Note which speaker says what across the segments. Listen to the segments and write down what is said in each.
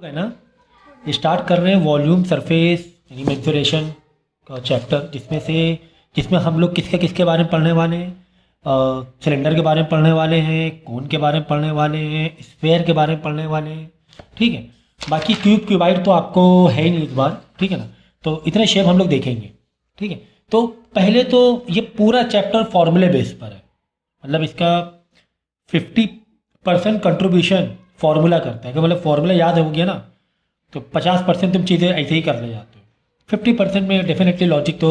Speaker 1: है ना। स्टार्ट कर रहे हैं वॉल्यूम सरफेस यानी मेंसुरेशन का चैप्टर, जिसमें हम लोग किसके किसके बारे में पढ़ने वाले हैं। सिलेंडर के बारे में पढ़ने वाले हैं, कोन के बारे में पढ़ने वाले हैं, स्फेयर के बारे में पढ़ने वाले हैं। ठीक है, बाकी क्यूब क्यूबाइड तो आपको है ही नहीं इस बार, ठीक है ना। तो इतने शेप हम लोग देखेंगे, ठीक है। तो पहले तो ये पूरा चैप्टर फॉर्मूले बेस पर है, मतलब इसका 50% कंट्रीब्यूशन फार्मूला करता है कि मतलब फार्मूला याद हो गया ना तो 50% तुम चीज़ें ऐसे ही कर ले जाते हो। 50% में डेफिनेटली लॉजिक तो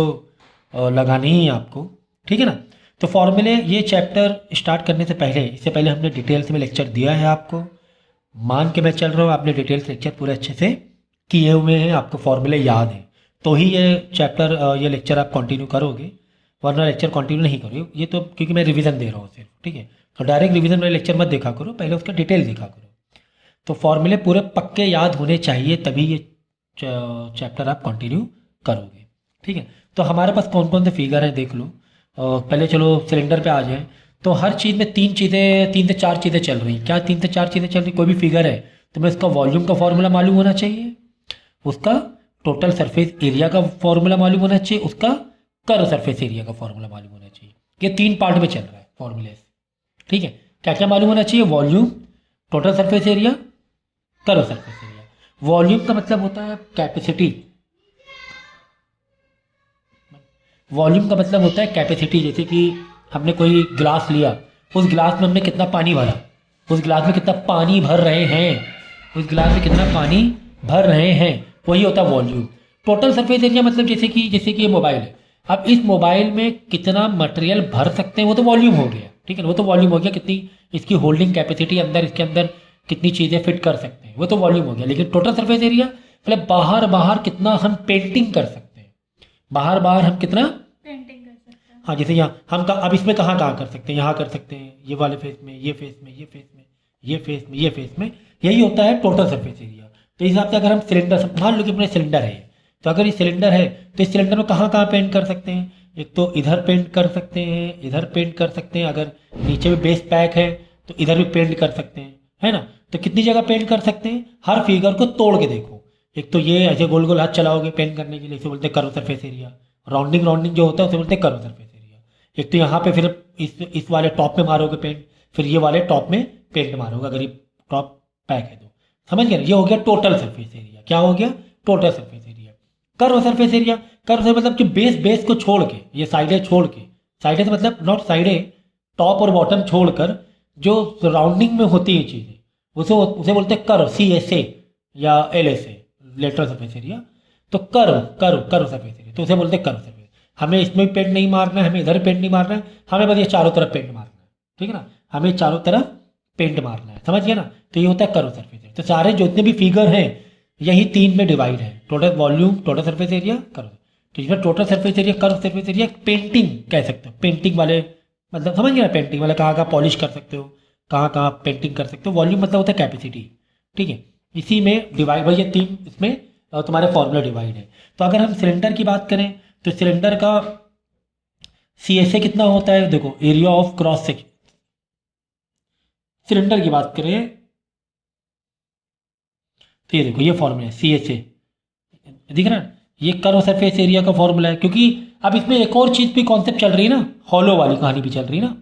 Speaker 1: लगानी ही है आपको, ठीक है ना। तो फॉर्मूले ये चैप्टर स्टार्ट करने से पहले, इससे पहले हमने डिटेल्स में लेक्चर दिया है आपको। मान के मैं चल रहा हूँ आपने डिटेल्स लेक्चर पूरे अच्छे से किए हुए हैं, आपको फॉर्मूले याद हैं, तो ही ये चैप्टर ये लेक्चर आप कंटिन्यू करोगे, वरना लेक्चर कंटिन्यू नहीं करोगे। ये तो क्योंकि मैं रिवीजन दे रहा हूँ सिर्फ, ठीक है। तो डायरेक्ट रिवीजन वाले लेक्चर मत देखा करो, पहले उसका डिटेल देखा करो। तो फॉर्मूले पूरे पक्के याद होने चाहिए, तभी ये चैप्टर आप कंटिन्यू करोगे, ठीक है। तो हमारे पास कौन कौन से फिगर हैं देख लो। पहले चलो सिलेंडर पे आ जाए। तो हर चीज़ में तीन से चार चीज़ें चल रही। क्या 3 से 4 चीज़ें चल रही? कोई भी फिगर है तो मैं उसका वॉल्यूम का फॉर्मूला मालूम होना चाहिए, उसका टोटल सरफेस एरिया का फॉर्मूला मालूम होना चाहिए, उसका कर्व सरफेस एरिया का फॉर्मूला मालूम होना चाहिए। ये 3 पार्ट में चल रहा है फॉर्मूले, ठीक है। क्या क्या मालूम होना चाहिए? Volume, total surface area, curve surface area. Volume का मतलब होता है कैपेसिटी, वॉल्यूम का मतलब होता है कैपेसिटी। जैसे कि हमने कोई ग्लास लिया, उस ग्लास में हमने कितना पानी भरा, उस ग्लास में कितना पानी भर रहे हैं, उस ग्लास में कितना पानी भर रहे हैं, वही होता है वॉल्यूम। टोटल सरफेस एरिया मतलब जैसे कि ये मोबाइल है, अब इस मोबाइल में कितना मटेरियल भर सकते हैं वो तो वॉल्यूम हो गया, ठीक है ना। वो तो वॉल्यूम हो गया, कितनी इसकी होल्डिंग कैपेसिटी अंदर, इसके अंदर कितनी चीज़ें फिट कर सकते हैं, वो तो वॉल्यूम हो गया। लेकिन टोटल सरफेस एरिया मतलब बाहर कितना हम पेंटिंग कर सकते हैं, बाहर हम कितना
Speaker 2: पेंटिंग कर सकते हैं।
Speaker 1: हाँ, जैसे यहाँ हम अब इसमें कहाँ कर सकते हैं, यहाँ कर सकते हैं, ये वाले फेस में, ये फेस में, ये फेस में, ये फेस में, ये फेस में, यही होता है टोटल सरफेस एरिया। तो इस हिसाब से अगर हम सिलेंडर, मान लो कि अपने सिलेंडर है, तो अगर ये सिलेंडर है तो इस सिलेंडर में कहाँ पेंट कर सकते हैं? एक तो इधर पेंट कर सकते हैं, इधर पेंट कर सकते हैं, अगर नीचे में बेस पैक है तो इधर भी पेंट कर सकते हैं, है ना। तो कितनी जगह पेंट कर सकते हैं? हर फिगर को तोड़ के देखो। एक तो ये ऐसे गोल गोल हाथ चलाओगे पेंट करने के लिए, इसे बोलते हैं कर्व सरफेस एरिया। राउंडिंग जो होता है उसे बोलते हैं कर्व सरफेस एरिया। एक तो यहाँ पे फिर इस वाले टॉप में मारोगे पेंट, फिर ये वाले टॉप में पेंट मारोगे अगर ये टॉप पैक है तो, समझ गए। ये हो गया टोटल सरफेस एरिया। क्या हो गया? Total surface area. Curve surface area, curve से मतलब कि बेस को छोड़ के, ये साइडें छोड़ के, साइडें से मतलब नॉट साइडें, टॉप और बॉटम छोड़कर जो राउंडिंग में होती है चीज़ें, उसे बोलते हैं कर्व, CSA या LSA, लेटरल सरफेस एरिया। तो कर्व सरफेस एरिया, तो उसे बोलते हैं कर्व सरफेस। हमें इसमें भी पेंट नहीं मारना है, हमें इधर पेंट नहीं मारना है, हमें बस ये चारों तरफ पेंट मारना है, ठीक है ना। हमें चारों तरफ पेंट मारना है, समझ गया ना। तो ये होता है कर्व सरफेस एरिया। तो सारे जितने भी फिगर हैं यही 3 में डिवाइड है, total volume, total surface area, curve. तो इसमें total surface area, curve surface area painting कह सकते हो, पेंटिंग वाले मतलब समझ गया ना। पेंटिंग वाले कहाँ पॉलिश कर सकते हो, कहाँ पेंटिंग कर सकते हो। वॉल्यूम मतलब होता है कैपेसिटी, ठीक है। इसी में डिवाइड भाई, ये 3 इसमें तुम्हारे फॉर्मूला डिवाइड है। तो अगर हम सिलेंडर की बात करें तो सिलेंडर का CSA कितना होता है? देखो, area of cross section. Cylinder की बात करें तो ये देखो, ये फॉर्मूला है CSA, दिख रहा है। ये कर्व सरफेस एरिया का फॉर्मूला है, क्योंकि अब इसमें एक और चीज भी कॉन्सेप्ट चल रही है ना, हॉलो वाली कहानी भी चल रही है ना।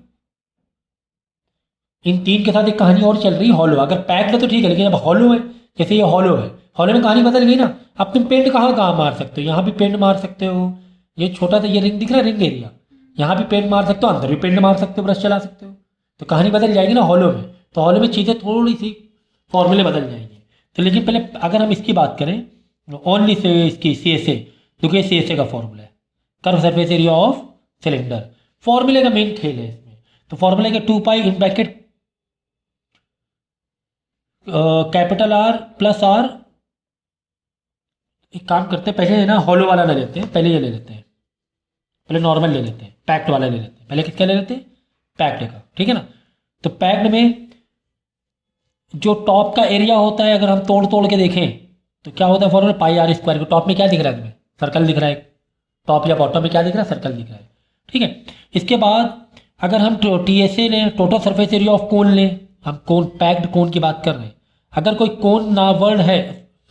Speaker 1: इन 3 के साथ एक कहानी और चल रही है, हॉलो। अगर पैक्ड है तो ठीक है, लेकिन अब हॉलो है, जैसे ये हॉलो है, हॉलो में कहानी बदल गई ना। अब तुम पेंट कहाँ मार सकते हो? यहाँ भी पेंट मार सकते हो, ये छोटा सा ये रिंग दिख रहा है, रिंग एरिया, यहाँ भी पेंट मार सकते हो, अंदर भी पेंट मार सकते हो, ब्रश चला सकते हो। तो कहानी बदल जाएगी ना हॉलो में। तो हॉलो में चीज़ें थोड़ी सी फॉर्मूले बदल जाएंगे। तो लेकिन पहले अगर हम इसकी बात करें ओनली से इसकी CSA, क्योंकि CSA का फॉर्मूला है curve surface area of cylinder. फॉर्मूले का मेन खेल है इसमें। तो फॉर्मूले का 2 pi in bracket capital R plus R। एक काम करते हैं, पहले है ना हॉलो वाला ले लेते हैं, पहले ये ले लेते हैं, पहले नॉर्मल ले लेते हैं, पैक्ड वाला ले लेते हैं। पहले किसका ले लेते हैं? पैक्ड का, ठीक है ना। तो पैक्ड में जो टॉप का एरिया होता है, अगर हम तोड़ के देखें तो क्या होता है फॉर्मूला? पाई R स्क्वायर। टॉप में क्या दिख रहा है तुम्हें? सर्कल दिख रहा है। टॉप या बॉटम में क्या दिख रहा है? सर्कल दिख रहा है, ठीक है। इसके बाद अगर हम TSA लें, total surface area of cone लें, हम कोन, पैक्ड कोन की बात कर रहे हैं। अगर कोई कोन ना वर्ड है,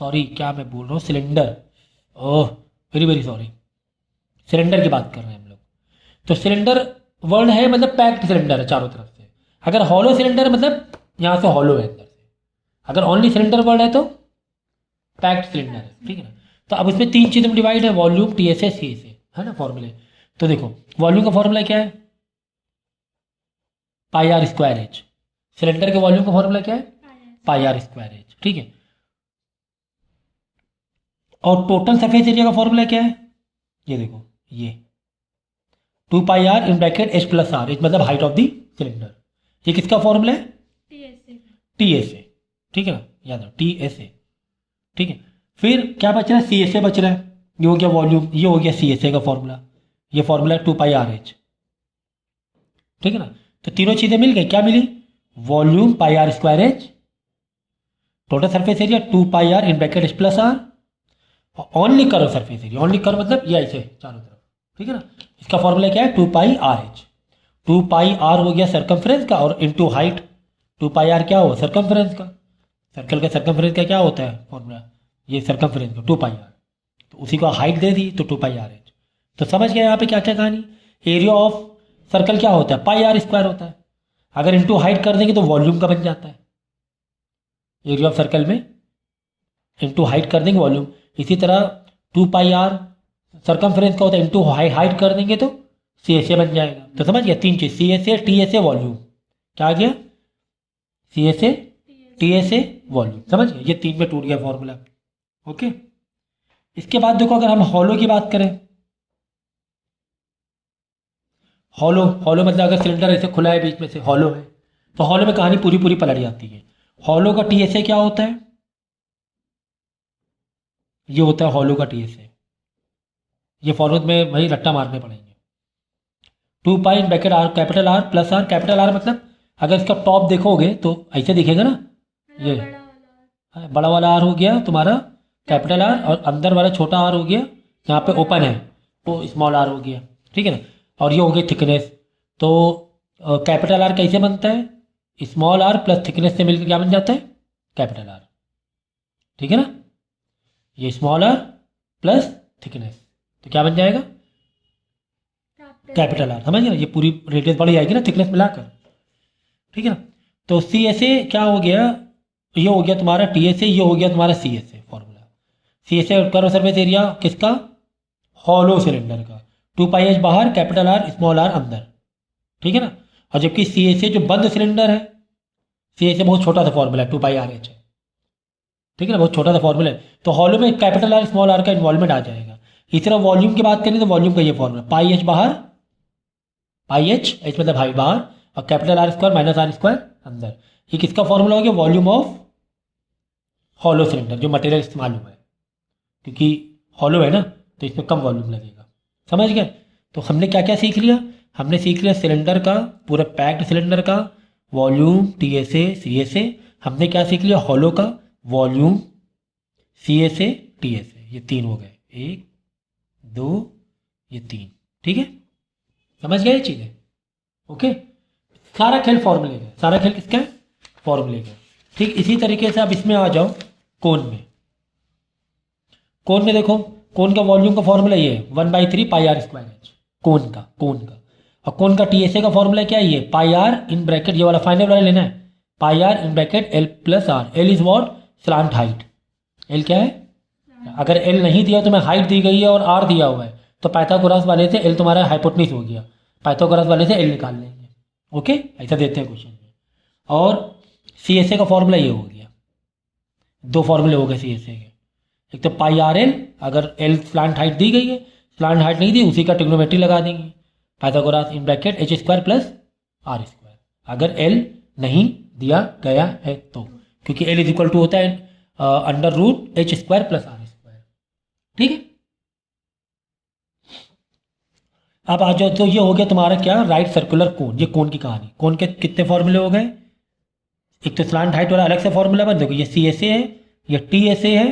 Speaker 1: सॉरी क्या मैं बोल रहा हूँ, cylinder, oh very very sorry, cylinder की बात कर रहे हैं हम लोग। तो सिलेंडर वर्ड है मतलब पैक्ड सिलेंडर है चारों तरफ से। अगर हॉलो सिलेंडर है मतलब यहाँ से हॉलो है अंदर से। अगर ओनली सिलेंडर वर्ड है तो पैक्ड सिलेंडर है, ठीक है ना। तो अब इसमें तीन चीज़ों में डिवाइड है, वॉल्यूम, टीएसए, सीएसए, है ना फॉर्मूले। तो देखो वॉल्यूम का फॉर्मूला क्या है, pi R square H. Cylinder के वॉल्यूम का फॉर्मूला क्या है, पाई आर स्क्वायर एच, ठीक है। और टोटल सरफेस एरिया का फॉर्मूला क्या है, ये देखो ये 2 pi R in bracket H plus R, H मतलब हाइट ऑफ द सिलेंडर। ये किसका फॉर्मूला है, टीएसए, ठीक है ना, याद रखो टीएसए, ठीक है। फिर क्या बच रहा है, सीएसए बच रहा है, ये हो गया वॉल्यूम, ये हो गया सीएसए का फॉर्मूला, ये फॉर्मूला है 2 पाई आर एच, ठीक है ना। तो तीनों चीजें मिल गई, क्या मिली, volume pi R square H, total surface area 2 pi R in bracket H plus R, only curve surface area, only curve मतलब ये ऐसे चारों तरफ, ठीक है ना। इसका फॉर्मूला क्या है 2 pi r H, 2 pi are हो गया सर्कमफ्रेंस का और इनटू हाइट, 2 पाई आर क्या हो सर्कमफ्रेंस का, सर्कल का सर्कमफ्रेंस का क्या होता है फॉर्मूला, ये सर्कमफ्रेंस का 2 पाई आर, तो उसी को हाइट दे दी तो 2 पाई आर एच। तो समझ गए यहाँ पे क्या क्या कहानी, एरिया ऑफ सर्कल क्या होता है, पाई आर स्क्वायर होता है, अगर इनटू हाइट कर देंगे तो वॉल्यूम का बन जाता है, एरिया ऑफ सर्कल में इनटू हाइट कर देंगे वॉल्यूम। इसी तरह 2 पाई आर सर्कमफ्रेंस का होता है, इनटू हाइट कर देंगे तो सीएसए बन जाएगा। तो समझ गया तीन चीज, सीएसए टीएसए वॉल्यूम, क्या आ गया, सीएसए टीएसए वॉल्यूम, समझ गए, ये तीन में टूट गया फॉर्मूला, ओके। इसके बाद देखो अगर हम हॉलो की बात करें, हॉलो, हॉलो मतलब अगर सिलेंडर ऐसे खुला है बीच में से हॉलो है, तो हॉलो में कहानी पूरी पूरी पलट जाती है। हॉलो का टीएसए क्या होता है, ये होता है हॉलो का टीएसए, ये फॉर्मूले में वही रट्टा मारने पड़ेंगे, 2 pi in bracket R capital R plus R, capital R मतलब अगर इसका टॉप देखोगे तो ऐसे दिखेगा ना, ये बड़ा वाला आर हो गया तुम्हारा कैपिटल आर, और अंदर वाला छोटा आर हो गया यहाँ पे ओपन है वो स्मॉल आर हो गया, ठीक है ना। और ये हो गई थिकनेस, तो कैपिटल आर कैसे बनता है, स्मॉल आर प्लस थिकनेस से मिलकर क्या बन जाता है, कैपिटल आर, ठीक है ना। ये स्मॉल आर प्लस थिकनेस तो क्या बन जाएगा, कैपिटल आर, समझ गए ना, ये पूरी रेडियस बढ़ जाएगी ना थिकनेस मिलाकर, ठीक है ना। तो सी एस ए क्या हो गया, ये हो गया तुम्हारा टी एस ए, ये हो गया तुम्हारा C S A formula. C S A curve surface area किसका, हॉलो सिलेंडर का, 2 पाई एच बाहर कैपिटल आर स्मॉल आर अंदर, ठीक है ना। और जबकि सी एस ए जो बंद सिलेंडर है, सी एस ए बहुत छोटा सा फॉर्मूला है 2 पाई आर एच है, ठीक है ना, बहुत छोटा सा फॉर्मूला है। तो हॉलो में कैपिटल आर स्मॉल आर का इन्वॉल्वमेंट आ जाएगा। इसी तरह वॉल्यूम की बात करें तो वॉल्यूम का ये फॉर्मूला, पाई एच बाहर, पाई एच, एच मतलब हाइट बाहर, और capital R square minus r square अंदर। ये किसका फॉर्मूला हो गया, वॉल्यूम ऑफ हॉलो सिलेंडर, जो मटेरियल इस्तेमाल हुआ है, क्योंकि हॉलो है ना तो इसमें कम वॉल्यूम लगेगा, समझ गए। तो हमने क्या क्या सीख लिया, हमने सीख लिया सिलेंडर का, पूरा पैक्ड सिलेंडर का वॉल्यूम, टीएसए, सीएसए। हमने क्या सीख लिया, हॉलो का वॉल्यूम, सीएसए, टीएसए, ये तीन हो गए, 1 2 ये 3, ठीक है, समझ गए ये चीज़ें, ओके। सारा खेल फॉर्मूले का, सारा खेल किसका है, फॉर्मूले का, ठीक। इसी तरीके से अब इसमें आ जाओ कोन में, कोन में देखो, कोन का वॉल्यूम का फॉर्मूला ये है 1/3 पाई आर स्क्वायर एच, कोन का, कोन का। और कोन का टीएसए का फॉर्मूला क्या है, ये पाई आर इन ब्रैकेट, ये वाला फाइनल वाला लेना है, pi R in bracket L plus R, L is what, slant height, L क्या है, अगर एल नहीं दिया तो मैं हाइट दी गई है और आर दिया हुआ है, तो पाइथागोरस वाले से एल तुम्हारा हाइपोटेन्यूज हो गया, पाइथागोरस वाले से एल निकाल लेंगे, ओके, ऐसा देते हैं क्वेश्चन में। और सी एस ए का फॉर्मूला ये हो गया, दो फॉर्मूले हो गए सी एस ए के, एक तो पाई आर एल, अगर एल स्लांट हाइट दी गई है, स्लांट हाइट नहीं दी उसी का ट्रिग्नोमेट्री लगा देंगे, Pythagoras in bracket h square plus r square, अगर एल नहीं दिया गया है तो, क्योंकि एल इज इक्वल टू होता है under root h square plus r square, ठीक है। अब आ जाओ, तो ये हो गया तुम्हारा क्या, राइट सर्कुलर कोन, ये कोन की कहानी। कोन के कितने फॉर्मूले हो गए, एक तो स्लांट हाइट वाला अलग से फॉर्मूला बन, देखो ये सी एस ए है, ये टी एस ए है,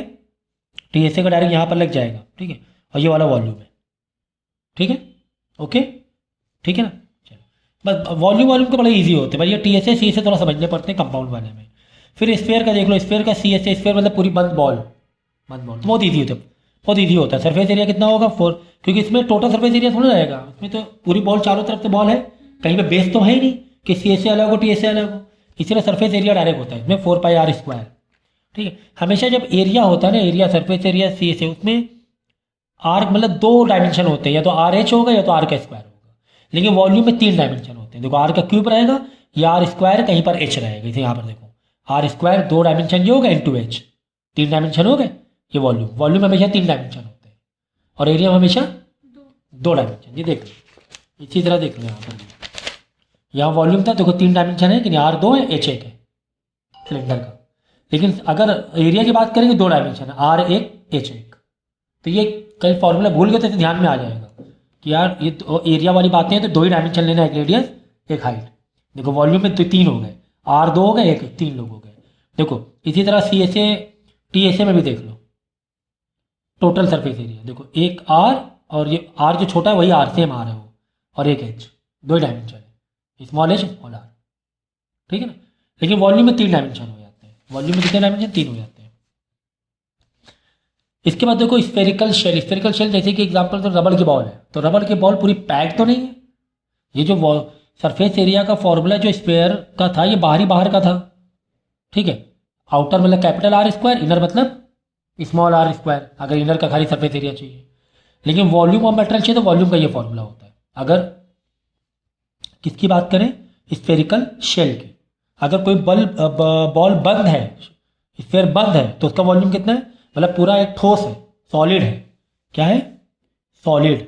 Speaker 1: टी एस ए का डायरेक्ट यहाँ पर लग जाएगा, ठीक है, और ये वाला वॉल्यूम है, ठीक है, ओके, ठीक है ना। चलो बस वॉल्यूम वॉल्यूम तो बड़े ईजी होते हैं भाई, ये T S A C S A थोड़ा समझने पड़ते हैं कंपाउंड वाले में। फिर स्फेयर का देख लो, स्फेयर का सी एस ए, स्फेयर मतलब पूरी बंद बॉल, मत बोल, बहुत ईजी होता है, बहुत ईजी होता है। सरफेस एरिया कितना होगा 4, क्योंकि इसमें टोटल सरफेस एरिया थोड़ा रहेगा, इसमें तो पूरी बॉल चारों तरफ से बॉल है, कहीं पे बेस तो है ही नहीं कि सी ए से अलग हो टी ए से अलग हो, इसलिए सरफेस एरिया डायरेक्ट होता है इसमें 4πr²। ठीक है, हमेशा जब एरिया होता है ना, एरिया सरफेस एरिया सी ए से, उसमें आर मतलब 2 डायमेंशन होते हैं, या तो आर एच होगा या तो आर का स्क्वायर होगा, लेकिन वॉल्यूम में 3 डायमेंशन होते हैं। देखो आर का क्यूब रहेगा या आर स्क्वायर, कहीं पर एच रहेगा, जैसे यहाँ पर देखो आर स्क्वायर 2 डायमेंशन ये हो गए, इंटू एच 3 डायमेंशन हो गए, ये वॉल्यूम, वॉल्यूम हमेशा 3 डायमेंशन होते हैं, और एरिया हमेशा 2 डायमेंशन। ये देख लो, इसी तरह देख लो यहाँ पर, यहाँ वॉल्यूम था देखो 3 डायमेंशन है कि नहीं, आर 2 है एच 1 है सिलेंडर का, लेकिन अगर एरिया की बात करेंगे 2 डायमेंशन है, आर 1 एच 1। तो ये कई फॉर्मूला भूल गए तो इसे ध्यान में आ जाएगा कि यार ये एरिया वाली बातें हैं तो 2 ही डायमेंशन लेना है, एक रेडियस एक हाइट। देखो वॉल्यूम में तो 3 हो गए, आर 2 हो गए, एक 3 लोग हो गए। देखो इसी तरह C S A T S A में भी देख लो, टोटल सरफेस एरिया देखो एक आर, और ये आर जो छोटा है वही आर सेम आर है वो, और एक एच, 2 डायमेंशन है, स्मॉल एच स्मॉल आर। ठीक है ना, लेकिन वॉल्यूम में 3 डायमेंशन हो जाते हैं, वॉल्यूम में कितने डायमेंशन 3 हो जाते हैं। इसके बाद देखो स्फेरिकल शेल, स्फेरिकल शेल जैसे कि एग्जांपल तो रबड़ की बॉल है, तो रबड़ की बॉल पूरी पैक तो नहीं है, ये जो सरफेस एरिया का फॉर्मूला जो स्पेयर का था ये बाहर का था। ठीक है, आउटर मतलब कैपिटल आर स्क्वायर, इनर मतलब स्मॉल आर स्क्वायर, अगर इनर का खाली सरफेस एरिया चाहिए। लेकिन वॉल्यूम ऑफ मटेरियल चाहिए तो वॉल्यूम का ये फॉर्मूला होता है। अगर किसकी बात करें, स्फेरिकल शेल की, अगर कोई बॉल बंद है, स्फेयर बंद है, तो उसका वॉल्यूम कितना है, मतलब पूरा एक ठोस है, सॉलिड है, क्या है सॉलिड,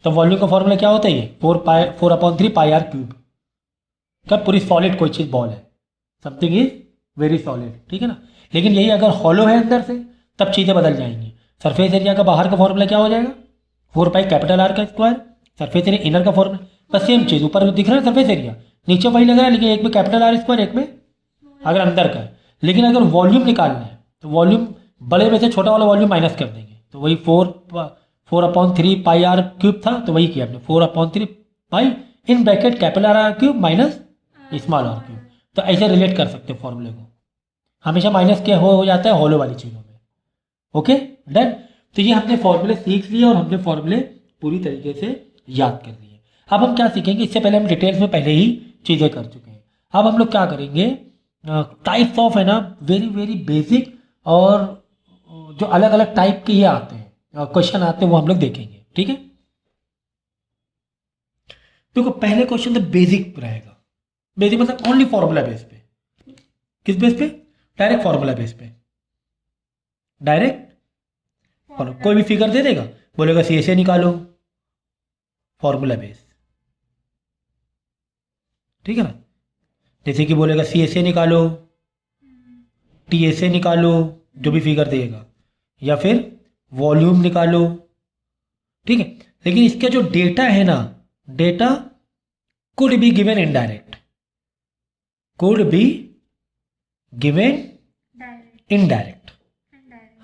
Speaker 1: तो वॉल्यूम का फॉर्मूला क्या होता है ये 4/3πr³। कब पूरी सॉलिड कोई चीज़ बॉल है, समथिंग इज वेरी सॉलिड। ठीक है ना, लेकिन यही अगर हॉलो है अंदर से तब चीज़ें बदल जाएंगी। सरफेस एरिया का बाहर का फॉर्मूला क्या हो जाएगा 4π R², सरफेस एरिया इनर का फॉर्मूला, बस सेम चीज़, ऊपर दिख रहा है सरफेस एरिया, नीचे वही लग रहा है, लेकिन एक में R², एक में अगर अंदर का है। लेकिन अगर वॉल्यूम निकालना है तो वॉल्यूम बड़े में से छोटा वाला वॉल्यूम माइनस कर देंगे, तो वही 4/3πr³ था, तो वही किया हमने 4/3π in bracket R³ minus small r³। तो ऐसे रिलेट कर सकते हो फॉर्मूले को, हमेशा माइनस के हो जाता है हॉलो वाली चीज़ों में। ओके डन, तो ये हमने फॉर्मूले सीख लिए और हमने फॉर्मूले पूरी तरीके से याद कर लिए। अब हम क्या सीखेंगे, इससे पहले हम डिटेल्स में पहले ही चीज़ें कर चुके हैं। अब हम लोग क्या करेंगे, टाइप्स ऑफ है ना वेरी वेरी बेसिक और जो अलग अलग टाइप के ये आते हैं क्वेश्चन आते हैं वो हम लोग देखेंगे। ठीक है, देखो पहले क्वेश्चन तो बेसिक रहेगा, बेसिक मतलब ओनली फॉर्मूला बेस पे, किस बेस पे, डायरेक्ट फॉर्मूला बेस पे, डायरेक्ट कोई भी फिगर दे देगा, बोलेगा सी से निकालो फॉर्मूला बेस। ठीक है ना, जैसे कि बोलेगा सी से निकालो, टी से निकालो, जो भी फिगर देगा, या फिर वॉल्यूम निकालो। ठीक है, लेकिन इसका जो डेटा है ना, data could be given indirect, could be given indirect.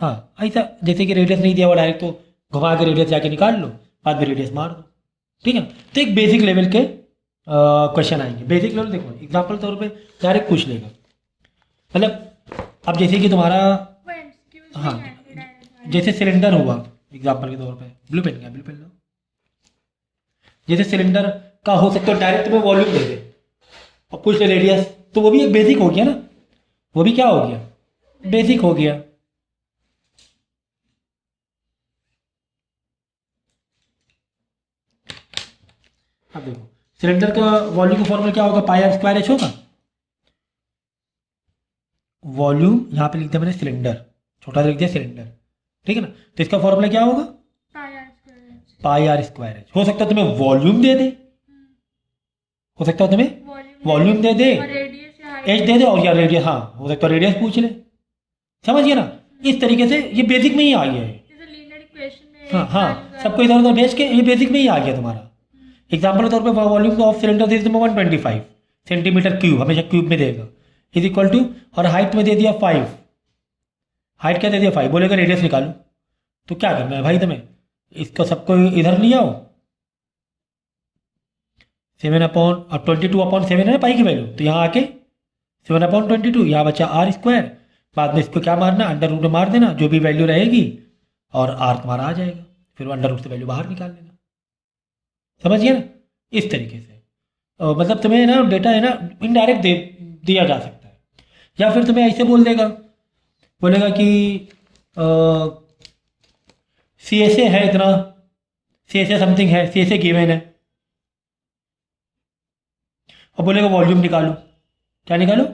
Speaker 1: हाँ ऐसा, जैसे कि रेडियस नहीं दिया हुआ डायरेक्ट, तो घुमा के रेडियस जाके निकाल लो, बाद में रेडियस मार दो। ठीक है, तो एक बेसिक लेवल के क्वेश्चन आएंगे। बेसिक लेवल देखो एग्जाम्पल तौर पे डायरेक्ट पूछ लेगा, मतलब अब जैसे कि तुम्हारा, हाँ जैसे सिलेंडर हुआ एग्जाम्पल के तौर पे, ब्लू पेन क्या, ब्लू पेन लो, जैसे सिलेंडर का हो सकता है डायरेक्ट तुम्हें वॉल्यूम दे दे और पूछ ले रेडियस, तो वो भी एक बेसिक हो गया ना, वो भी क्या हो गया, बेसिक हो गया। अब देखो सिलेंडर का वॉल्यूम का फॉर्मूला क्या होगा, πr² होगा। वॉल्यूम यहाँ पे लिख दिया मैंने सिलेंडर, छोटा लिख दिया सिलेंडर। ठीक है ना, तो इसका फॉर्मूला क्या होगा πr²। हो सकता है तुम्हें वॉल्यूम दे दे, हो सकता है तुम्हें वॉल्यूम दे दे, एच दे दे, और या रेडियस, हाँ हो सकता है रेडियस पूछ ले, समझ गया ना। इस तरीके से ये बेसिक में ही आ गया है। हाँ हाँ, सबको इधर उधर भेज के ये बेसिक में ही आ गया तुम्हारा। एग्जाम्पल के तौर पे वॉल्यूम ऑफ सिलेंडर दे दिया 125 सेंटीमीटर क्यूब, हमेशा क्यूब में देगा, इज इक्वल टू, और हाइट में दे दिया 5, हाइट क्या दे दिया 5, बोलेगा रेडियस निकालो। तो क्या करना है भाई तुम्हें, इसको सबको इधर नहीं आओ, 7/22/7 है ना पाई की वैल्यू, तो यहाँ आके 7/22, यहाँ बचा R², बाद में इसको क्या मारना, अंडर रूट में मार देना, जो भी वैल्यू रहेगी और आर तुम्हारा आ जाएगा, फिर अंडर रूट से वैल्यू बाहर निकाल लेना। समझिए ना, इस तरीके से मतलब तुम्हें ना डेटा है ना इनडायरेक्ट दिया जा सकता है, या फिर तुम्हें ऐसे बोलेगा कि सी एस ए है इतना, सी एस ए समथिंग है, सी एस ए गिवन है, और बोलेगा वॉल्यूम निकालो। क्या निकालो?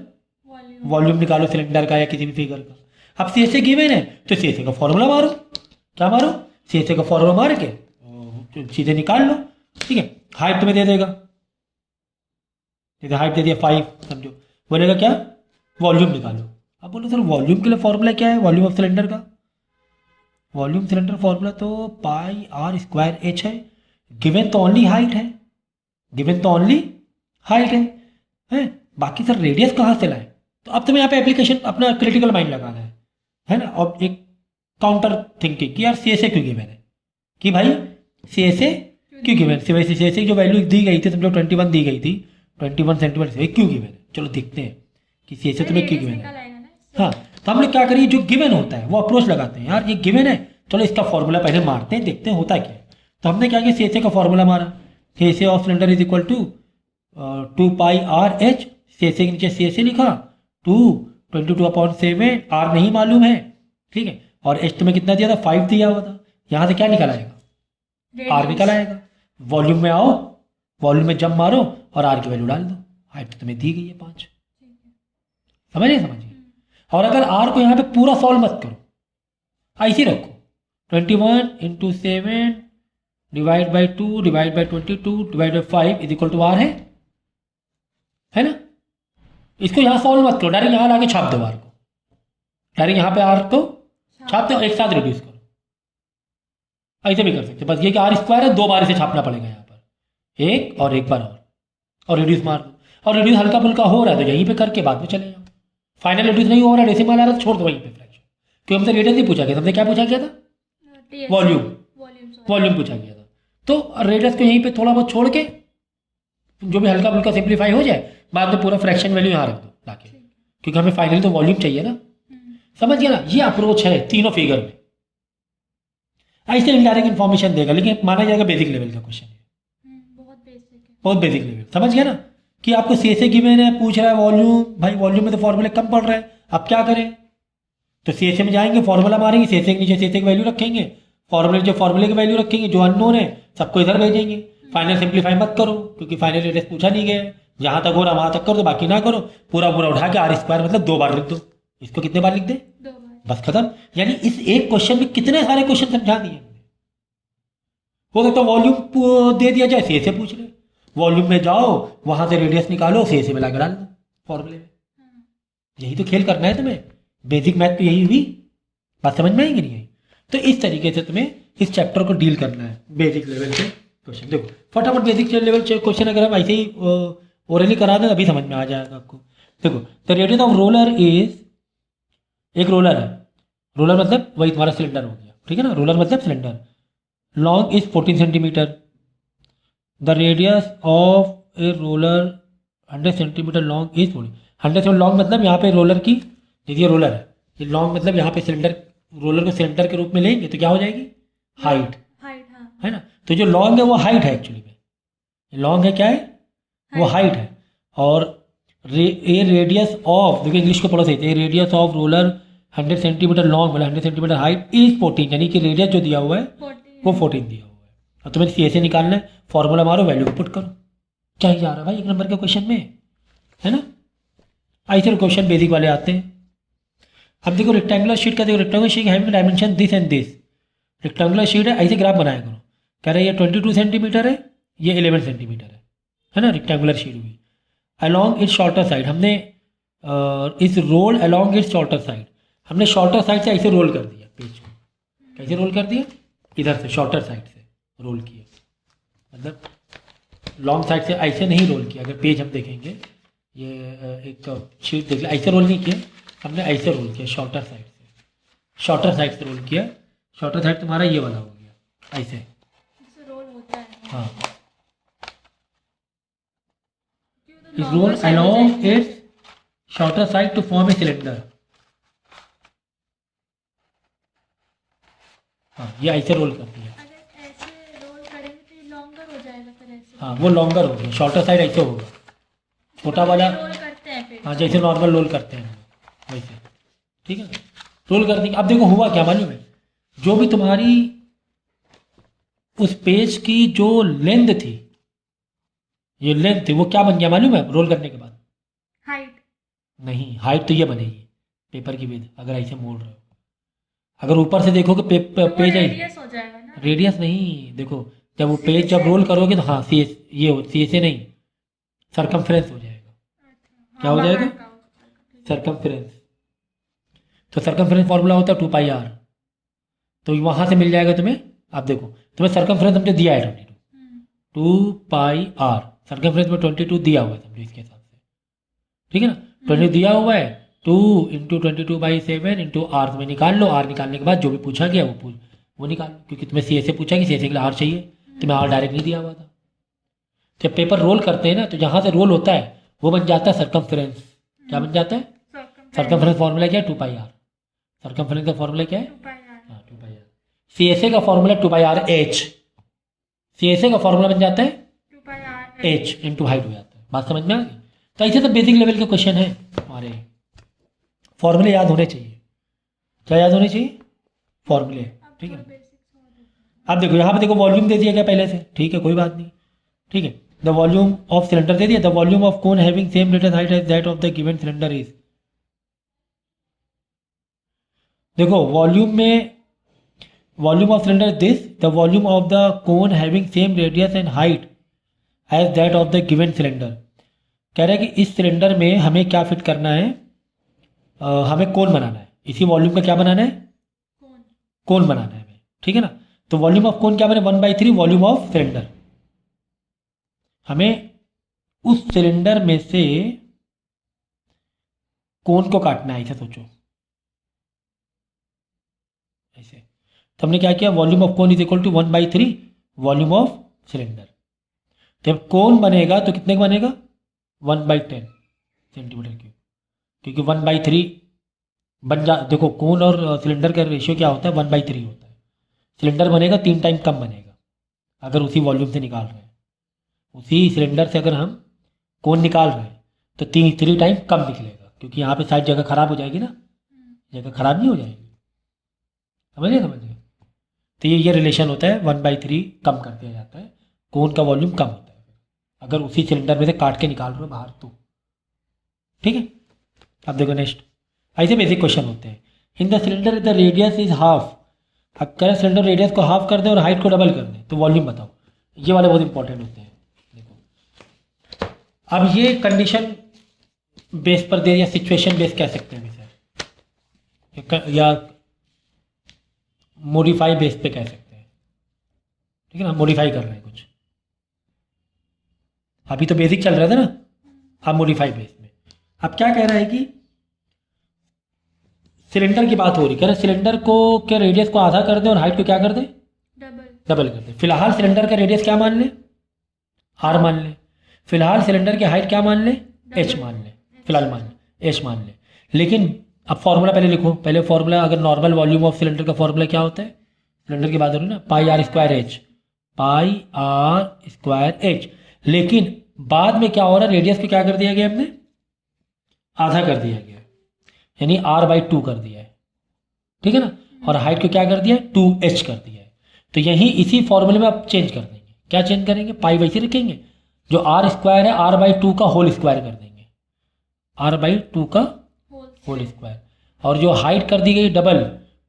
Speaker 1: वॉल्यूम निकालो सिलेंडर का या किसी भी फिगर का। अब सी एस ए गिवन है तो सी एस ए का फॉर्मूला मारो। क्या मारो? सी एस ए का फॉर्मूला मार के सीधे निकाल लो। ठीक है, हाइट तुम्हें दे देगा, हाइट दे दिया 5 समझो, बोलेगा क्या? वॉल्यूम निकालो। अब बोलो सर वॉल्यूम के लिए फॉर्मूला क्या है वॉल्यूम ऑफ सिलेंडर का? वॉल्यूम सिलेंडर फॉर्मूला तो पाई आर स्क्वायर एच है। गिवन तो ओनली हाइट है, गिवन तो ओनली हाइट है? बाकी सर रेडियस कहाँ से लाए? तो अब तुम्हें यहाँ पे एप्लीकेशन अपना क्रिटिकल माइंड लगाना है ना, और एक काउंटर थिंकिंग कि यार सी एस ए क्यों गिवन है, कि भाई सी एस ए क्यों गिवन, सी एस ए जो वैल्यू दी गई थी समझो 21 दी गई थी, 21 सेंटीमीटर से क्यों गिवन है? चलो देखते हैं कि सी एस ए तुम्हें क्यों गिवन है। हाँ, तो हम लोग क्या करिए, जो गिवन होता है वो अप्रोच लगाते हैं, यार ये गिवन है, चलो इसका फॉर्मूला पहले मारते हैं, देखते हैं होता क्या है। तो हमने क्या किया, सी एस ए का फॉर्मूला मारा, C S A of cylinder is equal to 2 pi r h, C S A के नीचे सी एस ए लिखा 22/7, आर नहीं मालूम है, ठीक है, और एच तुम्हें कितना दिया था? 5 दिया हुआ था। यहाँ से क्या निकल आएगा? आर निकल आएगा। वॉल्यूम में आओ, वॉल्यूम में जंप मारो और आर की वैल्यू डाल दो, हाइट तो तुम्हें दी गई है 5। समझिए। और अगर आर को यहाँ पे पूरा सॉल्व मत करो, ऐसे रखो 21 × 7 divide by 2 divide by 22 divide by 5 is equal to r है ना। इसको यहाँ सॉल्व मत करो, डायरेक्ट यहाँ लाके छाप दो आर को, डायरेक्ट यहाँ पे आर को छाप दो, एक साथ रिड्यूस करो। ऐसे भी कर सकते, बस ये कि आर स्क्वायर है, 2 बार इसे छापना पड़ेगा यहाँ पर, एक और एक बार और रिड्यूस मार दो, और रिड्यूस हल्का फुल्का हो रहा है तो यहीं पे करके बाद में चले जाओ। फाइनल रिड्यूस नहीं हो रहा है, डेसिमल आ रहा है, छोड़ दो वहीं पे फ्रैक्शन, क्योंकि हमसे रेडियस नहीं पूछा गया, हमने क्या पूछा गया था? वॉल्यूम पूछा गया था। तो रेडियस को यहीं पे थोड़ा बहुत छोड़ के जो भी हल्का फुल्का सिंप्लीफाई हो जाए, बाद में पूरा फ्रैक्शन वैल्यू यहाँ रख दो लाके, क्योंकि हमें फाइनली तो वॉल्यूम चाहिए ना। समझ गया ना, ये अप्रोच है तीनों फिगर में। ऐसे इनडायरेक्ट इन्फॉर्मेशन देगा, लेकिन माना जाएगा बेसिक लेवल का क्वेश्चन है, बहुत बेसिक लेवल। समझ गया ना, कि आपको सी एस ए गिवन है, पूछ रहा है वॉल्यूम, भाई वॉल्यूम में तो फॉर्मूले कम पड़ रहा है, अब क्या करें? तो सी एस ए में जाएंगे, फॉर्मूला मारेंगे, सी एस ए के नीचे सी एस ए की वैल्यू रखेंगे, फॉर्मूले की वैल्यू रखेंगे, जो अननोन है सबको इधर भेजेंगे। फाइनल सिंप्लीफाई मत करो, क्योंकि फाइनल रेडियस पूछा नहीं गया है, जहां तक हो रहा वहां तक कर दो, बाकी ना करो, पूरा उठा के आर स्क्वायर मतलब 2 बार लिख दो। इसको कितने बार लिख दे?
Speaker 2: 2 बार,
Speaker 1: बस खत्म। यानी इस एक क्वेश्चन में कितने सारे क्वेश्चन समझा दिए। हो सकता है वॉल्यूम दे दिया जाए, सी एस ए पूछ रहे, वॉल्यूम में जाओ, वहां से रेडियस निकालो, सी एस ए में लाकर डाल दो फॉर्मूले में। यही तो खेल करना है तुम्हें, बेसिक मैथ तो यही हुई। बात समझ में आएगी नहीं आई? तो इस तरीके से तुम्हें इस चैप्टर को डील करना है, बेसिक लेवल के क्वेश्चन। देखो फटाफट बेसिक लेवल क्वेश्चन अगर हम ऐसे ही ओरली करा दें अभी समझ में आ जाएगा आपको। देखो the radius of roller is, एक रोलर है, रोलर मतलब वही तुम्हारा सिलेंडर हो गया, ठीक है ना, रोलर मतलब cylinder. Long is 14 centimetre, the radius of a roller 100 centimetre long is 40। 100 से लॉन्ग मतलब यहाँ पे रोलर की, देखिए रोलर है, ये लॉन्ग मतलब यहाँ पे सिलेंडर, रोलर को सिलेंडर के रूप में लेंगे तो क्या हो जाएगी? हाइट, है ना। तो जो लॉन्ग है वो हाइट है, एक्चुअली में लॉन्ग है क्या है? वो हाइट है। और ए रेडियस ऑफ, देखिए इंग्लिश को पढ़ो सही, a radius of roller 100 centimetre long मतलब 100 सेंटीमीटर हाइट इज 14, यानी कि रेडियस जो दिया हुआ है वो 14 दिया हुआ है। और तुम्हें सी एस ए निकालना है, फॉर्मूला मारो, वैल्यू को पुट करो, क्या ही जा रहा है भाई 1 नंबर के क्वेश्चन में, है ना। ऐसे क्वेश्चन बेसिक वाले आते हैं। अब देखो रेक्टेंगुलर शीट का, देखो rectangular sheet having dimension this and this, rectangular sheet है, ऐसे ग्राफ बनाया करो। कह रहे हैं ये 22 सेंटीमीटर है, ये 11 सेंटीमीटर है ना, रेक्टेंगुलर शीट हुई। अलॉन्ग इट्स शॉर्टर साइड, हमने इस roll along its shorter side, हमने शॉर्टर साइड से ऐसे रोल कर दिया पेज को, कैसे रोल कर दिया? इधर से शॉर्टर साइड से रोल किया, मतलब लॉन्ग साइड से ऐसे नहीं रोल किया। अगर पेज हम देखेंगे, ये एक शीट देख लिया, ऐसे रोल नहीं किया हमने, ऐसे रोल किया शॉर्टर साइड से, शॉर्टर साइड से रोल किया। शॉर्टर साइड तुम्हारा ये वाला हो गया, ऐसे रोल होता है। हाँ, इस roll along its shorter side to form a cylinder, हाँ ये ऐसे रोल करती है।
Speaker 2: अगर ऐसे रोल करेंगे तो ये लॉन्गर हो जाएगा फिर ऐसे।
Speaker 1: हाँ वो लॉन्गर हो गया, शॉर्टर साइड ऐसे होगा, छोटा वाला।
Speaker 2: रोल करते हैं फिर।
Speaker 1: हाँ जैसे नॉर्मल रोल करते हैं वैसे, ठीक है। रोल कर देंगे। अब देखो हुआ क्या मालूम है, जो भी तुम्हारी उस पेज की जो लेंथ थी, ये लेंथ थी, वो क्या बन गया मालूम है रोल करने के बाद?
Speaker 2: हाइट।
Speaker 1: नहीं, हाइट तो ये बनेगी पेपर की विड्थ, अगर ऐसे मोड़ रहे हो। अगर ऊपर से देखोगे पेज है,
Speaker 2: रेडियस हो जाएगा ना।
Speaker 1: रेडियस नहीं, देखो जब वो पेज जब रोल करोगे तो हाँ सी एस, ये हो सी एस ए नहीं, सरकमफ्रेंस हो जाएगा।
Speaker 2: अच्छा,
Speaker 1: क्या हो
Speaker 2: हाँ,
Speaker 1: जाएगा?
Speaker 2: बाहर का होगा।
Speaker 1: सरकमफ्रेंस। तो सरकमफ्रेंस फॉर्मूला होता है 2πr, तो वहाँ से मिल जाएगा तुम्हें। आप देखो तुम्हें सरकमफ्रेंस हमने दिया है 22, 2πr, सरकमफ्रेंस में 22 दिया हुआ है समझो इसके हिसाब से, ठीक है ना। 20 दिया हुआ है, 2 इंटू 22/7 इंटू आर तुम्हें निकाल लो। आर निकालने के बाद जो भी पूछा गया वो निकाल लो, क्योंकि तुम्हें सी ए से पूछा कि सी ए के लिए आर चाहिए, तुम्हें आर डायरेक्ट नहीं दिया हुआ था। जब पेपर रोल करते हैं ना तो जहाँ से रोल होता है वो बन जाता है सरकमफ्रेंस। क्या बन जाता है? सरकमफ्रेंस फॉर्मूला क्या है? 2πr। सरकमफ्रेंस का फॉर्मूला क्या है?
Speaker 2: 2πr।
Speaker 1: हाँ 2πr। सी एस ए का formula 2πr h, C S A का फॉर्मूला बन जाता है
Speaker 2: 2πr
Speaker 1: एच इंटू हाइट हो जाता है। बात समझ में आ गई? तो ऐसे तो बेसिक लेवल के क्वेश्चन है हमारे, फॉर्मूले याद होने चाहिए। क्या याद होने चाहिए? फॉर्मूले, ठीक है। अब देखो यहाँ पे देखो वॉल्यूम दे दिया गया पहले से, ठीक है कोई बात नहीं, ठीक है। द वॉल्यूम ऑफ सिलेंडर दे दिया, the volume of cone having same radius height as that of the given cylinder is. देखो volume of cylinder this, the volume of the cone having same radius and height as that of the given cylinder. कह रहा है कि इस cylinder में हमें क्या fit करना है, हमें कोन बनाना है। इसी वॉल्यूम का क्या बनाना है? कोन बनाना है हमें, ठीक है ना। तो वॉल्यूम ऑफ कोन क्या बने? 1/3 वॉल्यूम ऑफ सिलेंडर। हमें उस सिलेंडर में से कोन को काटना है, ऐसा सोचो ऐसे। तो हमने क्या किया, volume of cone is equal to 1/3 volume of cylinder. जब कोन बनेगा तो कितने का बनेगा? 1/10 सेंटीमीटर क्यूब, क्योंकि 1/3 बन जा। देखो कोन और सिलेंडर का रेशियो क्या होता है? 1/3 होता है। सिलेंडर बनेगा 3 टाइम कम बनेगा अगर उसी वॉल्यूम से निकाल रहे हैं। उसी सिलेंडर से अगर हम कोन निकाल रहे हैं तो 3 टाइम कम निकलेगा, क्योंकि यहाँ पे साइड जगह खराब हो जाएगी ना, जगह खराब नहीं हो जाएगी। समझिए। तो ये रिलेशन होता है, 1/3 कम कर दिया जाता है, कोन का वॉल्यूम कम होता है अगर उसी सिलेंडर में से काट के निकाल रहे हो बाहर तो, ठीक है। अब देखो नेक्स्ट, ऐसे बेसिक क्वेश्चन होते हैं। In the cylinder the radius is half, अगर सिलेंडर रेडियस को हाफ कर दें और हाइट को डबल कर दें तो वॉल्यूम बताओ। ये वाले बहुत इंपॉर्टेंट होते हैं। देखो अब ये कंडीशन बेस पर दे या सिचुएशन बेस कह सकते हैं इसे, या मॉडिफाई बेस पे कह सकते हैं, ठीक है ना। मॉडिफाई कर रहे हैं कुछ, अभी तो बेसिक चल रहा था ना, अब मॉडिफाई बेस में। अब क्या कह रहा है कि सिलेंडर की बात हो रही, कह रहे सिलेंडर को क्या रेडियस को आधा कर दे और हाइट को क्या कर दे? डबल कर दे। फिलहाल सिलेंडर का रेडियस क्या मान ले? आर मान ले। फिलहाल सिलेंडर की हाइट क्या मान ले? एच मान ले। फिलहाल मान ले एच मान ले। लेकिन अब फॉर्मूला पहले लिखो। पहले फॉर्मूला, अगर नॉर्मल वॉल्यूम ऑफ सिलेंडर का फॉर्मूला क्या होता है? सिलेंडर की बात हो रही है ना, πr²h, πr²h। लेकिन बाद में क्या हो रहा है, रेडियस को क्या कर दिया गया हमने? आधा कर दिया गया, यानी r/2 कर दिया है, ठीक है ना। और हाइट को क्या कर दिया? 2h कर दिया है। तो यही इसी फॉर्मूले में आप चेंज कर देंगे। क्या चेंज करेंगे? पाई वैसे रखेंगे, जो r² है r/2 का होल स्क्वायर कर देंगे, r/2 का होल स्क्वायर। और जो हाइट कर दी गई डबल,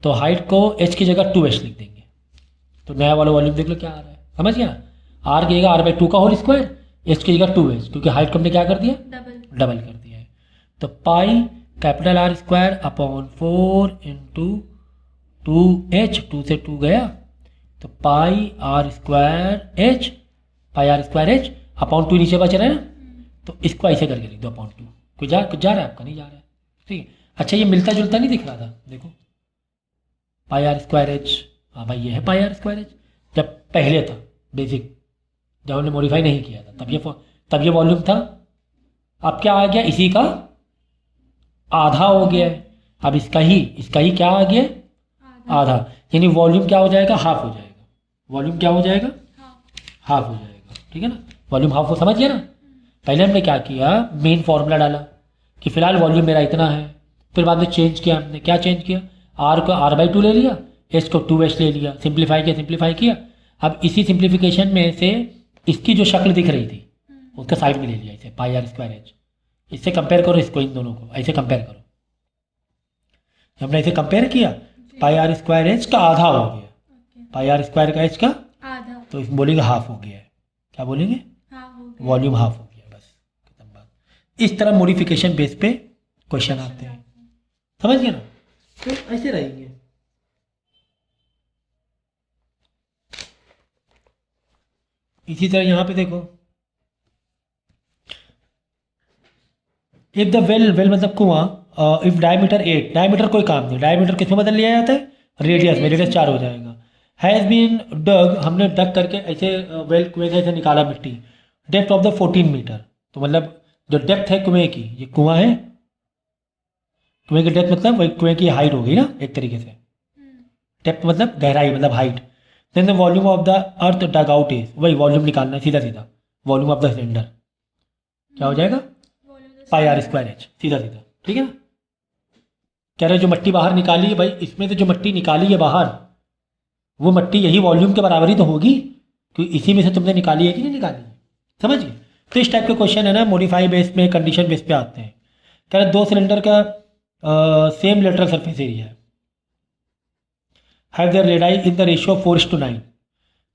Speaker 1: तो हाइट को h की जगह 2h लिख देंगे। तो नया वाला वॉल्यूम देख लो क्या आ रहा है, समझ गया? r की जगह r/2 का होल स्क्वायर, h की जगह 2h, क्योंकि हाइट को हमने क्या कर दिया? डबल कर दिया है। तो pi capital R² upon 4 into 2h, 2 से 2 गया तो πr²h, πr²h अपॉन 2 नीचे बच रहा है ना, तो इसको ऐसे करके लिख दो अपॉन 2। कुछ जा रहा है आपका? नहीं जा रहा है, ठीक है। अच्छा ये मिलता जुलता नहीं दिख रहा था, देखो πr²h, हाँ भाई ये है πr²h। जब पहले था बेसिक, जब हमने मॉडिफाई नहीं किया था तब ये वॉल्यूम था। अब क्या आ गया? इसी का आधा हो गया है। अब इसका ही क्या आ गया? आधा। यानी वॉल्यूम क्या हो जाएगा, हाफ हो जाएगा। वॉल्यूम क्या हो जाएगा,
Speaker 2: हाँ।
Speaker 1: हाफ हो जाएगा, ठीक है ना। वॉल्यूम हाफ हो, समझ गया ना। पहले हमने क्या किया, मेन फॉर्मूला डाला कि फिलहाल वॉल्यूम मेरा इतना है, फिर बाद में चेंज किया हमने, क्या चेंज किया, आर को R/2 ले लिया, एच को 2h ले लिया, सिंप्लीफाई किया। अब इसी सिंप्लीफिकेशन में से इसकी जो शक्ल दिख रही थी उसका साइड में ले लिया, इसे πr²h। इससे कंपेयर करो इसको, इन दोनों को ऐसे कंपेयर करो। हमने इसे कंपेयर किया, πr² का आधा हो गया, πr² का h का
Speaker 2: आधा,
Speaker 1: तो इस बोलेंगे हाफ हो गया है। क्या बोलेंगे,
Speaker 2: हाँ हो गया।
Speaker 1: वॉल्यूम हाफ हो गया, बस खत्म बात। इस तरह मॉडिफिकेशन बेस पे क्वेश्चन आते हैं, समझ गए ना। तो ऐसे रहेंगे। इसी तरह यहां पे देखो, इफ द वेल मतलब कुआं, इफ डायमीटर 8, डायमीटर कोई काम नहीं, डायमीटर किस में बदल लिया जाता है, रेडियस में, रेडियस 4 हो जाएगा। हैज़ बीन डग, हमने डग करके ऐसे वेल कुएं से ऐसे निकाला मिट्टी, डेप्थ ऑफ द 14 मीटर, तो मतलब जो डेप्थ है कुएं की, ये कुआं है, कुएं की डेप्थ मतलब वही कुएं की हाइट होगी ना एक तरीके से, डेप्थ मतलब गहराई मतलब height. Then the volume of the earth dug out is, वही वॉल्यूम निकालना है सीधा सीधा, वॉल्यूम ऑफ द सिलेंडर क्या हो जाएगा, πr²h, सीधा सीधा, ठीक है ना। कह रहे जो मट्टी बाहर निकाली है भाई, इसमें से जो मट्टी निकाली है बाहर, वो मट्टी यही वॉल्यूम के बराबर ही तो होगी, क्योंकि इसी में से तुमने निकाली है कि नहीं निकाली है, समझ गए। तो इस टाइप के क्वेश्चन है ना, मॉडिफाई बेस में, कंडीशन बेस पे आते हैं। कह रहे 2 सिलेंडर का सेम लेटरल सरफेस एरिया है, have their radius in the ratio 4:9।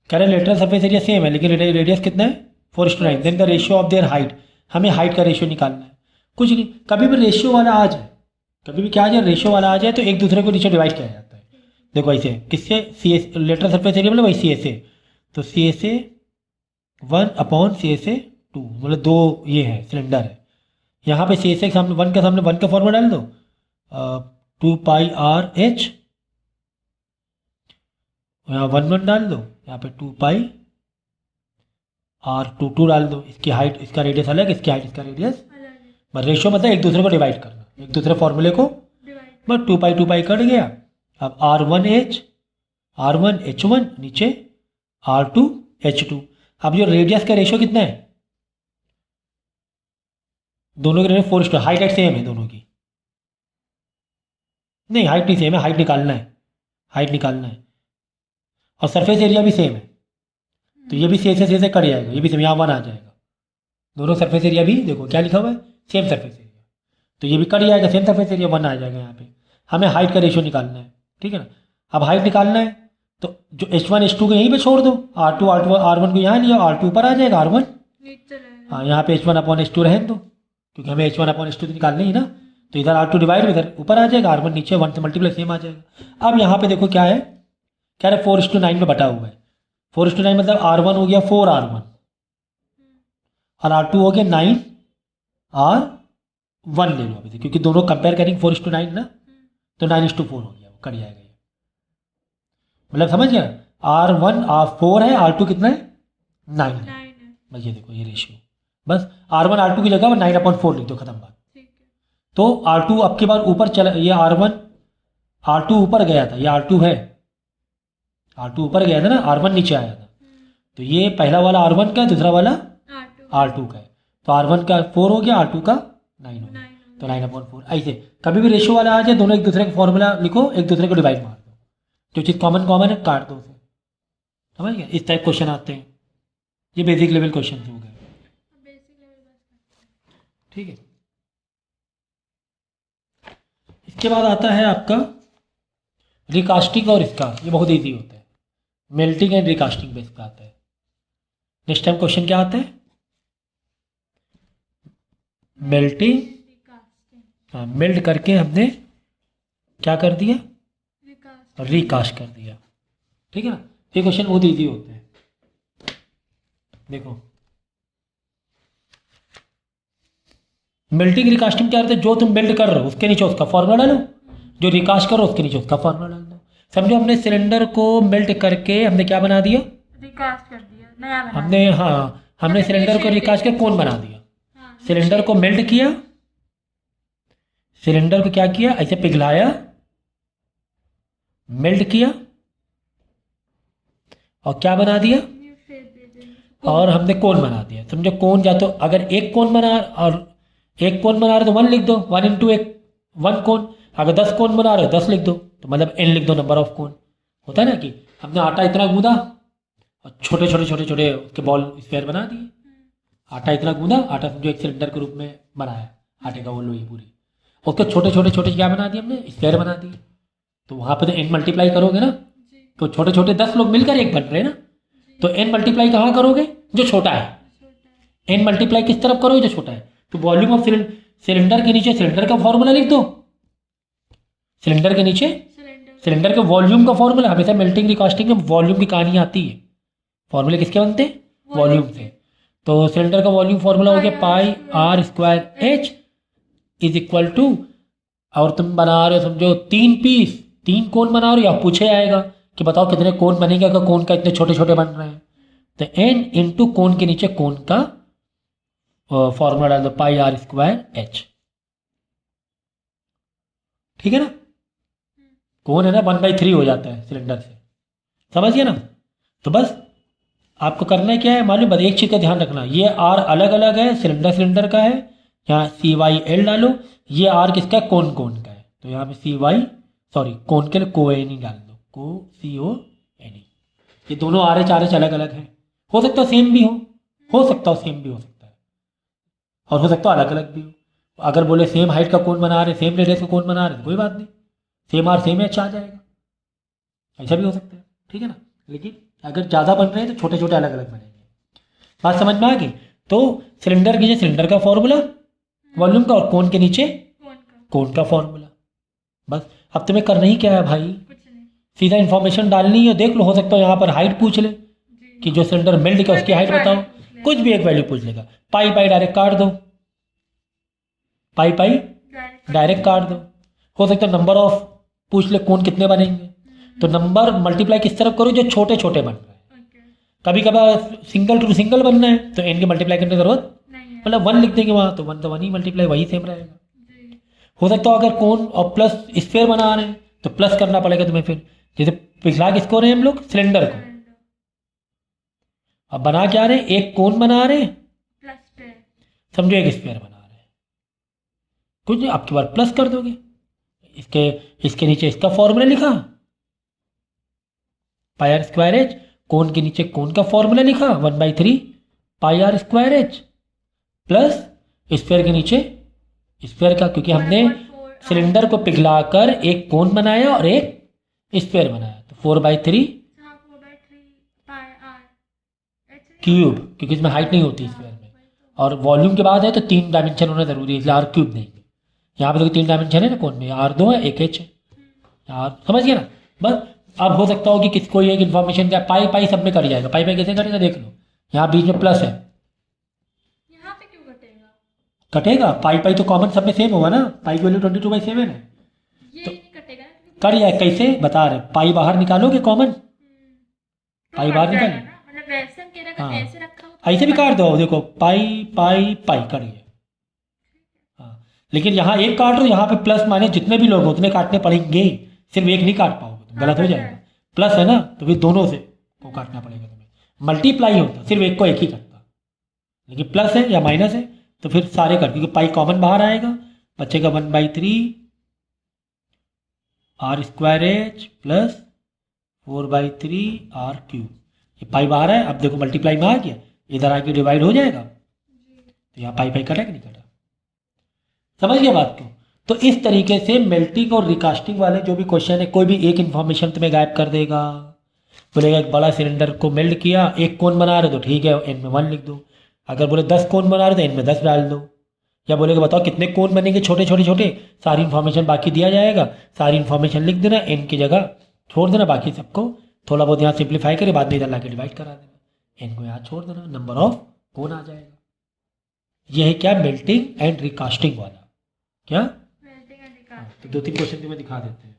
Speaker 1: कह रहे लेटरल सरफेस एरिया सेम है लेकिन रेडियस कितना है, 4:9। Then the ratio of their height, हमें हाइट का रेशियो निकालना है। कुछ नहीं, कभी भी रेशियो वाला आ जाए, कभी भी क्या आ जाए, रेशियो वाला आ जाए तो एक दूसरे को नीचे डिवाइड किया जाता है। देखो ऐसे किससे, CS लेटरल सरफेस एरिया मतलब वही CSA, तो CSA 1/CSA 2, मतलब 2 ये है सिलेंडर है। यहाँ पे CSA के सामने 1 के सामने 1 का फॉर्मूला डाल दो, 2πRH, यहाँ 1 डाल दो, यहाँ पे 2πR2 डाल दो। इसकी हाइट, इसका रेडियस अलग, इसकी हाइट, इसका रेडियस बस। रेशियो मतलब एक दूसरे को डिवाइड करना, एक दूसरे फॉर्मूले को, बस 2π कट गया। अब R1H1 नीचे R2H2। अब जो रेडियस का रेशियो कितना है, दोनों के रेशियो 4:, हाइट सेम है दोनों की, नहीं हाइट नहीं सेम है, हाइट निकालना है, हाइट निकालना है। और सरफेस एरिया भी सेम है, तो ये भी से कट जाएगा, ये भी सेम, यहाँ 1 आ जाएगा। दोनों सरफेस एरिया भी देखो क्या लिखा हुआ है, सेम सरफेस एरिया, तो ये भी कट जाएगा, सेम सरफेस एरिया 1 आ जाएगा यहाँ पे। हमें हाइट का रेशियो निकालना है, ठीक है ना। अब हाइट निकालना है तो जो H1 H2 को यहीं पे छोड़ दो, R2 R1 को यहाँ लिया, R2 ऊपर आ जाएगा, R1 हाँ यहाँ पे H1/H2 रहने दो, क्योंकि हमें H1/H2 तो निकालना ही ना, तो इधर R2 डिवाइड, इधर ऊपर आ जाएगा, R1 नीचे 1 से मल्टीप्लाई सेम आ जाएगा। अब यहाँ पे देखो क्या है, क्या है 4:9 में बटा हुआ है। 4:9 मतलब R1 हो गया 4R1 और R2 हो गया 9R1 ले लो अभी, क्योंकि दोनों कंपेयर करेंगे 4:9 ना, तो 9:4 हो गया, वो कट जाएगा ये, मतलब समझ गया। R1 4 है, R2 कितना है 9 है, बस ये देखो ये रेशियो, बस R1 R2 की जगह 9/4 लिख दो, खत्म बात। तो R2 अब के बाद ऊपर चला, ये R2 ऊपर गया था, ये R2 है, R2 ऊपर गया था ना, R1 नीचे आया था, तो ये पहला वाला R1 का, दूसरा वाला R2 का है, तो R1 का 4 हो गया, R2 का 9 हो गया, तो 9/4। ऐसे कभी भी रेशियो वाला आ जाए, दोनों एक दूसरे का फॉर्मूला लिखो, एक दूसरे को डिवाइड मार दो, जो चीज़ कॉमन है काट दो उसे, समझ गए। इस टाइप क्वेश्चन आते हैं, ये बेसिक लेवल क्वेश्चन हो गए, ठीक है। इसके बाद आता है आपका रिकास्टिंग, और इसका ये बहुत इजी होता है, मेल्टिंग एंड रिकास्टिंग बेस पे आता है। नेक्स्ट टाइम क्वेश्चन क्या आता है, मेल्टिंग, हाँ मेल्ट करके हमने क्या कर दिया, रिकास्ट कर दिया, ठीक है ना। ये क्वेश्चन बहुत इजी होते हैं, देखो मेल्टिंग रिकास्टिंग क्या होता है, जो तुम मेल्ट कर रहे हो उसके नीचे उसका फॉर्मूला डालो, जो रिकास्ट करो उसके नीचे उसका फॉर्मूला डाल दो। समझो हमने सिलेंडर को मेल्ट करके हमने क्या बना दिया,
Speaker 2: रिकास्ट कर दिया, नया बना
Speaker 1: हमने, हाँ हमने सिलेंडर को रिकास्ट करके कोन बना दिया, सिलेंडर को मेल्ट किया, सिलेंडर को क्या किया, ऐसे पिघलाया, मेल्ट किया, और क्या बना दिया,
Speaker 2: न्यू शेप दे देंगे।
Speaker 1: और हमने कोन बना दिया। समझो कोन या तो अगर एक कोन बना और एक कोन बना रहे तो 1 लिख दो, 1 इंटू एक 1 कोन। अगर 10 कोन बना रहे हो 10 लिख दो, तो मतलब n लिख दो, नंबर ऑफ कोन। होता है ना कि हमने आटा इतना गूंदा और छोटे छोटे छोटे छोटे उसके बॉल स्क्वायर बना दिए। आटा इतना गूंदा, आटा समझो एक सिलेंडर के रूप में बनाया, आटे का वो लोई पूरी, उसके छोटे छोटे छोटे क्या बना दिए हमने, स्क्वायर बना दिए। तो वहाँ पे तो n मल्टीप्लाई करोगे ना,
Speaker 2: जी
Speaker 1: तो छोटे छोटे 10 लोग मिलकर एक बन रहे हैं ना, तो n मल्टीप्लाई कहाँ करोगे, जो छोटा है।
Speaker 2: छोटा है।
Speaker 1: n मल्टीप्लाई किस तरफ करोगे, जो छोटा है। तो वॉल्यूम ऑफ सिलेंडर के नीचे सिलेंडर का फॉर्मूला लिख दो, सिलेंडर के नीचे
Speaker 2: सिलेंडर
Speaker 1: सिलेंडर के वॉल्यूम का फॉर्मूला। हमेशा मेल्टिंग रिकास्टिंग में वॉल्यूम की कहानी आती है, फॉर्मूले किसके बनते हैं, वॉल्यूम से। तो सिलेंडर का वॉल्यूम फॉर्मूला हो गया pi R square H is equal to, और तुम बना रहे हो समझो 3 पीस, 3 कोन बना रहे हो, या पूछे आएगा कि बताओ कितने कोन बनेंगे अगर कोन का इतने छोटे छोटे बन रहे हैं। तो n इंटू कोन के नीचे कोन का फॉर्मूला डाल दो, पाई आर स्क्वायर एच। ठीक है ना, कोन है ना 1/3 हो जाता है सिलेंडर से, समझ गया ना। तो बस आपको करना क्या है मालूम, बस एक चीज़ का ध्यान रखना, ये आर अलग अलग है, सिलेंडर सिलेंडर का है, यहाँ CYL डालो। ये आर किसका है, कोन कोन का है, तो यहाँ पे कोन के लिए कोएनी डाल दो, CONE। ये दोनों आर एच अलग अलग है, हो सकता है सेम भी हो सकता है सेम भी हो सकता है, और हो सकता है अलग अलग भी हो। अगर बोले सेम हाइट का कोन बना रहे, सेम रेडियस का कोन बना रहे, तो कोई बात नहीं, सेम आर सेम एच आ जाएगा, ऐसा भी हो सकता है। ठीक है ना, लेकिन अगर ज़्यादा बन रहे हैं तो छोटे छोटे अलग अलग बनेंगे। बात समझ में आ गई। तो सिलेंडर के नीचे सिलेंडर का फॉर्मूला वॉल्यूम का, और कोन के नीचे
Speaker 2: कौन का,
Speaker 1: कोन का फॉर्मूला। बस अब तुम्हें करना ही क्या है भाई,
Speaker 2: कुछ नहीं।
Speaker 1: सीधा इन्फॉर्मेशन डालनी है। देख लो, हो सकता है यहाँ पर हाइट पूछ ले
Speaker 2: जी
Speaker 1: कि जो सिलेंडर मेल्ट किया उसकी हाइट बताओ, कुछ भी एक वैल्यू पूछ लेगा। पाई पाई डायरेक्ट काट दो, पाई पाई डायरेक्ट काट दो। हो सकता है नंबर ऑफ पूछ ले, कोन कितने बनेंगे, तो नंबर मल्टीप्लाई किस तरफ करो, जो छोटे छोटे बन रहे हैं।
Speaker 2: ओके
Speaker 1: कभी कभार सिंगल टू सिंगल बनना है तो n की मल्टीप्लाई करने की जरूरत,
Speaker 2: नहीं है।
Speaker 1: मतलब 1 लिख देंगे वहाँ, तो 1 तो 1 ही मल्टीप्लाई वही सेम रहेगा।
Speaker 2: जी
Speaker 1: हो सकता है अगर कोन और प्लस स्फीयर बना रहे हैं तो प्लस करना पड़ेगा तुम्हें, फिर जैसे पिछला किसको रहे हैं हम लोग, सिलेंडर को। अब बना क्या रहे हैं, एक कोन बना रहे हैं,
Speaker 2: प्लस पे
Speaker 1: समझो एक स्फीयर बना रहे हैं, कुछ नहीं, आपके बार प्लस कर दोगे। इसके इसके नीचे इसका फॉर्मूला लिखा, pi R square H, cone के नीचे कोन का फॉर्मूला लिखा 1/3 pi R square H, plus sphere के नीचे स्फीयर का, क्योंकि हमने सिलेंडर को पिघलाकर एक कोन बनाया और एक स्फीयर बनाया, तो 4/3 क्यूब, क्योंकि इसमें हाइट नहीं होती स्फीयर में, और वॉल्यूम के बाद है तो 3 डायमेंशन होना जरूरी है, इसलिए आर क्यूब नहीं। यहाँ पे देखो 3 डायमेंशन है ना कोन में, R2 है, एक एच है, यार समझ गया ना। बस अब हो सकता हो कि किसको एक इन्फॉर्मेशन क्या, पाई पाई सब में कर जाएगा, पाई पाई कैसे करेगा देख लो, यहाँ बीच में प्लस है,
Speaker 2: यहाँ पे क्यों कटेगा,
Speaker 1: कटेगा, पाई पाई तो कॉमन सब में सेम होगा ना, पाई की वैल्यू 22/7 है।
Speaker 2: ये
Speaker 1: तो
Speaker 2: नहीं कटेगा ना,
Speaker 1: कर जाए, कैसे बता रहे, पाई बाहर निकालोगे कॉमन, पाई बाहर निकाल,
Speaker 2: मतलब वैसे हम कह रहे हैं,
Speaker 1: हाँ।
Speaker 2: अगर ऐसे रखा हो तो
Speaker 1: ऐसे भी काट दो, देखो पाई पाई पाई कट गया। हाँ, लेकिन यहाँ एक काट रहे हो, यहाँ पे प्लस माने जितने भी लोग उतने काटने पड़ेंगे, सिर्फ एक नहीं काट पाओगे तुम, गलत हो जाएगा। प्लस है ना, तो फिर दोनों से को काटना पड़ेगा तुम्हें। मल्टीप्लाई होता सिर्फ एक को एक ही करता, लेकिन प्लस है या माइनस है तो फिर सारे कर, क्योंकि पाई कॉमन बाहर आएगा, बचेगा 1/3 r square H plus 4/3 r cube. ये पाई बाहर है, अब देखो मल्टीप्लाई में आ गया, इधर आके डिवाइड हो जाएगा, तो यहाँ पाई पाई कटा कि नहीं कटा, समझ गया बात को। तो इस तरीके से मेल्टिंग और रिकास्टिंग वाले जो भी क्वेश्चन है, कोई भी एक इन्फॉर्मेशन तुम्हें गायब कर देगा, बोलेगा एक बड़ा सिलेंडर को मेल्ट किया, एक कोन बना रहे तो ठीक है n में 1 लिख दो, अगर बोले 10 कोन बना रहे तो n में 10 डाल दो, या बोलेगा बताओ कितने कोन बनेंगे छोटे छोटे छोटे, सारी इन्फॉर्मेशन बाकी दिया जाएगा, सारी इन्फॉर्मेशन लिख देना, n की जगह छोड़ देना, बाकी सबको थोड़ा बहुत यहाँ सिंप्लीफाई करे, बाद में इधर ला के डिवाइड करा देना, n को यहाँ छोड़ देना, नंबर ऑफ कोन आ जाएगा। यह है क्या, मेल्टिंग एंड रिकास्टिंग वाला। क्या, तो 2-3 क्वेश्चन तुम्हें दिखा देते हैं।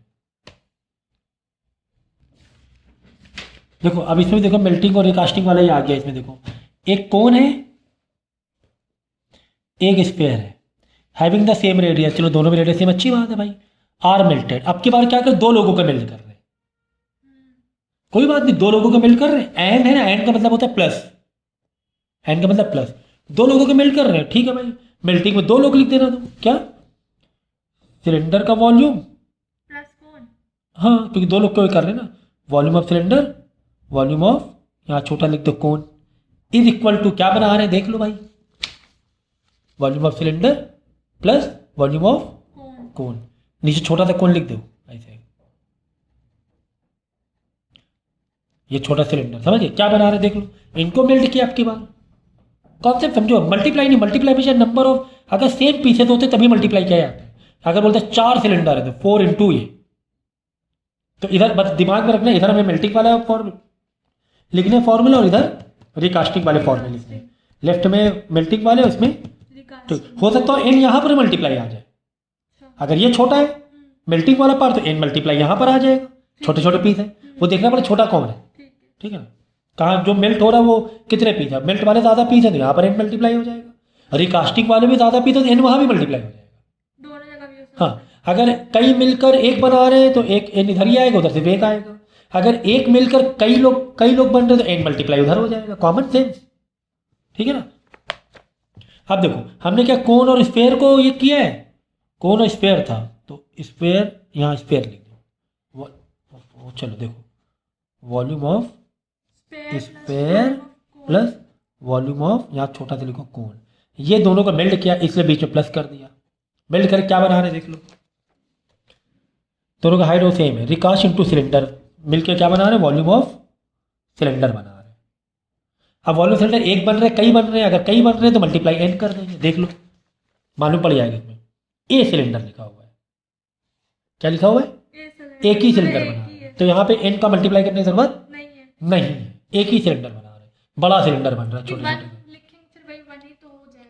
Speaker 1: देखो अब इसमें देखो मेल्टिंग और रिकास्टिंग वाला ही आ गया। इसमें देखो एक कोन है, एक स्फीयर है, हैविंग द सेम रेडियस, चलो दोनों में रेडियस सेम, अच्छी बात है भाई। आर मेल्टेड, अब की बार क्या कर, 2 लोगों का मेल्ट कर रहे हैं, कोई बात नहीं, दो लोगों के मेल्ट कर रहे हैं, एंड है ना, एंड का मतलब होता है प्लस, एंड का मतलब प्लस, दो लोगों के मेल्ट कर रहे हैं, ठीक है भाई, मेल्टिंग में दो लोग लिख देना तुम, क्या सिलेंडर का वॉल्यूम,
Speaker 2: प्लस कौन?
Speaker 1: हाँ क्योंकि दो लोग को कर रहे हैं ना, volume of cylinder, volume of, यहाँ छोटा लिख दो कोन, इज इक्वल टू क्या बना रहे हैं देख लो भाई, volume of cylinder plus volume of
Speaker 2: कौन?
Speaker 1: कोन, नीचे छोटा सा कोन लिख दो ऐसे, ये छोटा सिलेंडर, समझिए क्या बना रहे हैं देख लो, इनको मेल्ट किया आपकी बार, कॉन्सेप्ट समझो, मल्टीप्लाई नहीं, मल्टीप्लाई में नंबर ऑफ, अगर सेम पीसेस होते तभी मल्टीप्लाई किया जाता है, अगर बोलते 4 सिलेंडर है तो 4 इंटू ये, तो इधर बस दिमाग में रखना, इधर हमें मेल्टिंग वाला फॉर्मूला लिखने फॉर्मूला और इधर रिकास्टिंग वाले फॉर्मूले लिखने, लेफ्ट में मेल्टिंग वाले उसमें, तो हो सकता है एन यहाँ पर मल्टीप्लाई आ जाए, अगर ये छोटा है मेल्टिंग वाला पार्ट तो एन मल्टीप्लाई यहाँ पर आ जाएगा, छोटे छोटे पीस है, वो देखना पड़े छोटा कौन है, ठीक है ना, कहाँ जो मेल्ट हो रहा है वो कितने पीस है, मेल्ट वाले ज़्यादा पीस है तो यहाँ पर एन मल्टीप्लाई हो जाएगा, रिकास्टिंग वाले भी ज़्यादा पीस है तो एन वहाँ भी मल्टीप्लाई हो जाएगा,
Speaker 2: दोनों जगह भी हो सकता
Speaker 1: हाँ अगर कई मिलकर एक बना रहे हैं तो एक एन इधर ही आएगा, उधर से एक आएगा, अगर एक मिलकर कई लोग बन रहे तो एन मल्टीप्लाई उधर हो जाएगा, कॉमन सेंस, ठीक है ना। अब देखो हमने क्या कोन और स्फेयर को ये किया है, कोन और स्फेयर था तो स्फेयर, यहाँ स्फेयर लिख दो, वो चलो देखो, volume of sphere plus volume of, यहाँ छोटा सा लिखो कोन, ये दोनों को मेल्ट किया इसलिए बीच में प्लस कर दिया, मेल्ट करके क्या बना रहे देख लो, दोनों का हाइट वो सेम है, रिकास्ट इनटू सिलेंडर मिलके क्या बना रहे हैं, वॉल्यूम ऑफ सिलेंडर बना रहे हैं। अब वॉल्यूम सिलेंडर एक बन रहे कई बन रहे हैं, अगर कई बन रहे हैं तो मल्टीप्लाई एन कर देंगे, देख लो मालूम पड़ जाएगा इसमें, ए सिलेंडर लिखा हुआ है, क्या लिखा हुआ है, एक ही सिलेंडर बना रहे हैं, तो यहाँ पे एन का मल्टीप्लाई करने की जरूरत नहीं है, एक ही सिलेंडर बना रहे हैं, बड़ा सिलेंडर बन रहा है, छोटे छोटे,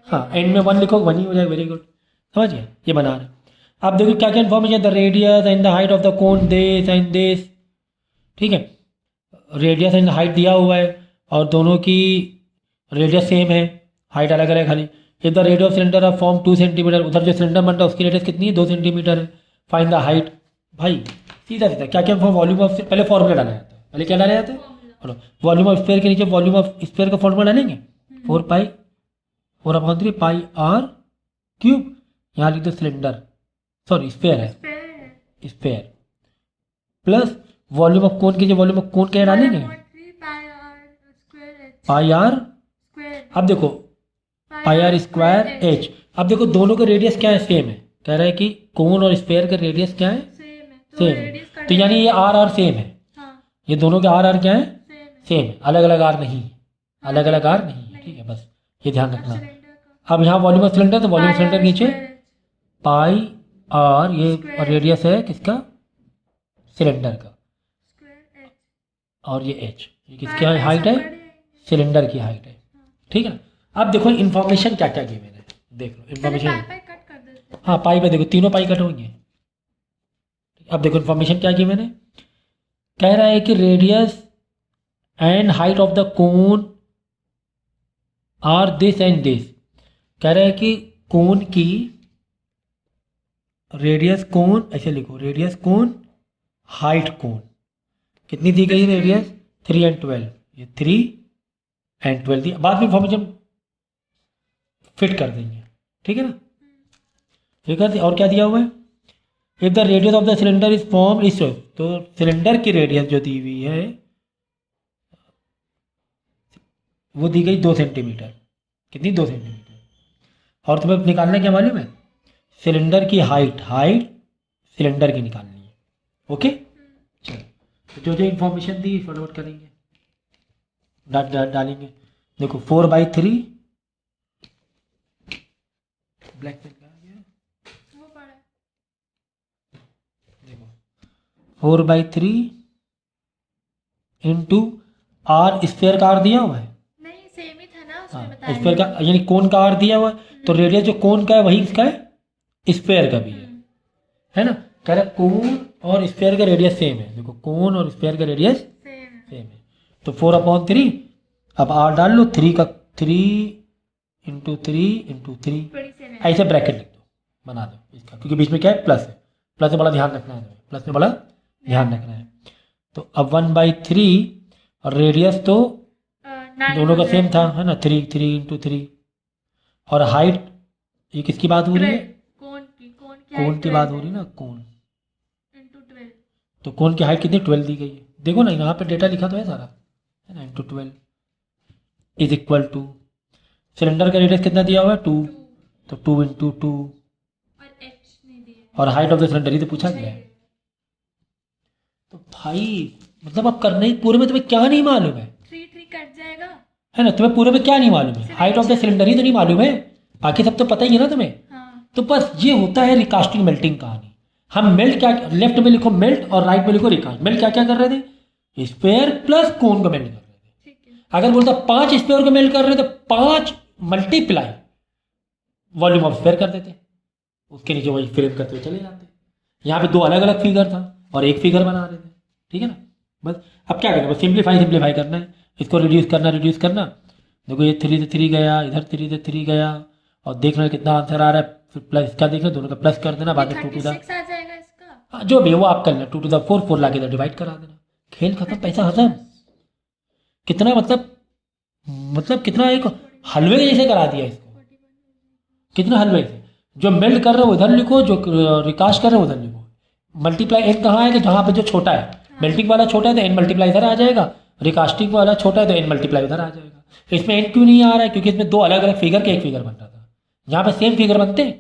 Speaker 1: हाँ एंड में 1 लिखो 1 ही हो जाएगा, वेरी गुड, समझ गए, ये बना रहे हैं। आप देखो क्या क्या information, the radius and the height of the cone this and this, ठीक है, रेडियस एंड हाइट दिया हुआ है और दोनों की रेडियस सेम है, हाइट अलग अलग खाली, if the radius of cylinder of form 2 centimetre, उधर जो सिलेंडर बन रहा है उसकी रेडियस कितनी है 2 सेंटीमीटर है, फाइंड द हाइट, भाई सीधा सीधा क्या क्या वॉल्यूम ऑफ, पहले फॉर्मूला डाला जाता है, पहले क्या डाला जाता है, बोलो वॉल्यूम ऑफ स्फीयर के नीचे वॉल्यूम ऑफ स्फीयर का फॉर्मूला डालेंगे, 4/3 पाई आर क्यूब, यहाँ लिख दो सिलेंडर, सॉरी स्फीयर है, स्फीयर प्लस वॉल्यूम ऑफ कोन कीजिए, वॉल्यूम ऑफ कोन क्या डालेंगे, पाई आर, अब देखो पाई आर स्क्वायर एच, अब देखो दोनों का रेडियस क्या है, सेम है, कह रहा है कि कोन और स्फीयर का रेडियस क्या है, सेम है, तो यानी ये आर सेम है, ये दोनों के आर क्या है, सेम है, अलग अलग आर नहीं, अलग अलग आर नहीं है, ठीक है, बस ये ध्यान रखना। अब यहाँ वॉल्यूम ऑफ सिलेंडर, तो वॉल्यूम ऑफ सिलेंडर नीचे पाई आर, ये रेडियस है किसका, सिलेंडर का, और ये एच, ये किसकी हाइट है, सिलेंडर की हाइट है, ठीक है ना। अब देखो इन्फॉर्मेशन क्या क्या गिवन है, देख लो इन्फॉर्मेशन, हाँ पाई पे देखो तीनों पाई कट होंगे, अब देखो इन्फॉर्मेशन क्या गिवन है, कह रहा है कि radius and height of the cone are this and this, कह रहा है कि कोन की रेडियस कोन, ऐसे लिखो रेडियस कोन हाइट कोन कितनी दी गई, रेडियस 3 and 12, ये 3 and 12 दी, बाद में इन्फॉर्मेशन फिट कर देंगे, ठीक है ना, ये कर दिया, और क्या दिया हुआ है, if the radius of the cylinder is form इस, तो सिलेंडर की रेडियस जो दी हुई है वो दी गई 2 सेंटीमीटर, कितनी 2 सेंटीमीटर, और तुम्हें निकालना क्या मालूम है, सिलेंडर की हाइट, सिलेंडर की निकालनी है, ओके, चलो जो जो इन्फॉर्मेशन दी फॉरवर्ड करेंगे, डालेंगे, देखो 4/3, ब्लैक पेन का गया,
Speaker 2: वो पड़ा,
Speaker 1: देखो 4/3 इंटू आर, स्फीयर का आर दिया हुआ है,
Speaker 2: नहीं सेम ही था ना उसमें
Speaker 1: हाँ
Speaker 2: बताया,
Speaker 1: स्फीयर का यानी कोन का आर दिया हुआ है, तो रेडियस जो कोन का है वही इसका है, स्फीयर का भी है ना, कह रहा कोन और स्फीयर का रेडियस सेम है, देखो कोन और स्फीयर का रेडियस सेम है, तो 4/3, अब आर डाल लो, 3 का 3 इंटू 3 ऐसे ब्रैकेट लिख दो, बना दो इसका, क्योंकि बीच में क्या है प्लस है, प्लस में बड़ा ध्यान रखना है, प्लस में बड़ा ध्यान रखना है, तो अब 1/3 और रेडियस तो
Speaker 2: 9
Speaker 1: दोनों का
Speaker 2: हो
Speaker 1: सेम
Speaker 2: जाएगा।
Speaker 1: था, है ना, 3 और हाइट, ये किसकी बात हो रही है?
Speaker 2: 12 कोण की
Speaker 1: कोण
Speaker 2: हाइट
Speaker 1: की बात
Speaker 2: 12
Speaker 1: हो रही है
Speaker 2: है
Speaker 1: ना, कोण।
Speaker 2: इंटू 12।
Speaker 1: तो कोण की हाइट कितनी 12 दी गई है, देखो ना यहाँ पे डेटा लिखा तो है सारा, है ना, into 12 is equal two cylinder का रेडियस कितना दिया हुआ है 2,
Speaker 2: 2
Speaker 1: तो 2 × 2
Speaker 2: और एच नहीं दिए।
Speaker 1: और हाइट ऑफ द सिलेंडर ही तो पूछा गया है। तो भाई मतलब अब करने ही पूरे में तुम्हें क्या नहीं मालूम है?
Speaker 2: 3 कट जाएगा।
Speaker 1: है ना, तुम्हें पूरे में क्या नहीं मालूम है? हाइट ऑफ द सिलेंडर ही तो नहीं मालूम है, बाकी सब तो पता ही है ना तुम्हें।
Speaker 2: हाँ
Speaker 1: तो बस ये होता है रिकास्टिंग मेल्टिंग कहानी। हम मेल्ट क्या, लेफ्ट में लिखो मेल्ट और राइट में लिखो रिकास्ट। मेल्ट क्या क्या कर रहे थे? स्पेयर प्लस कोन को मेल्ट कर रहे थे।
Speaker 2: ठीक है।
Speaker 1: अगर बोलता 5 स्पेयर को मेल्ट कर रहे थे तो 5 मल्टीप्लाई वॉल्यूम ऑफ स्पेयर कर देते, उसके नीचे वही फ्रेम करते हुए चले जाते। यहाँ पे 2 अलग अलग फिगर था और एक फिगर बना रहे थे, ठीक है ना। बस अब क्या करना, बस सिंप्लीफाई करना है, इसको रिड्यूस करना। देखो ये 3 से 3 गया, इधर 3 से 3 गया, और देखना कितना आंसर आ रहा है, फिर प्लस इसका देखना, दोनों का प्लस कर देना, बाद में 2 टू
Speaker 2: 36 आ जाएगा इसका।
Speaker 1: हाँ जो भी है वो आप कर लेना, 2 टू 4 ला के इधर डिवाइड करा देना, खेल खत्म, पैसा खत्म। कितना मतलब कितना एक हलवे के जैसे करा दिया इसको, कितना हलवे से। जो मेल्ट कर रहे हो उधर लिखो, जो रिकास्ट कर रहे हो उधर लिखो। मल्टीप्लाई एन कहाँ है कि जहाँ पे जो छोटा है, मेल्टिंग वाला छोटा है तो एन मल्टीप्लाई इधर आ जाएगा, रिकास्टिंग वाला छोटा है तो एन मल्टीप्लाई उधर आ जाएगा। तो इसमें एन क्यों नहीं आ रहा है? क्योंकि इसमें 2 अलग अलग फिगर के एक फिगर बन रहा था। यहाँ पे सेम फिगर बनते हैं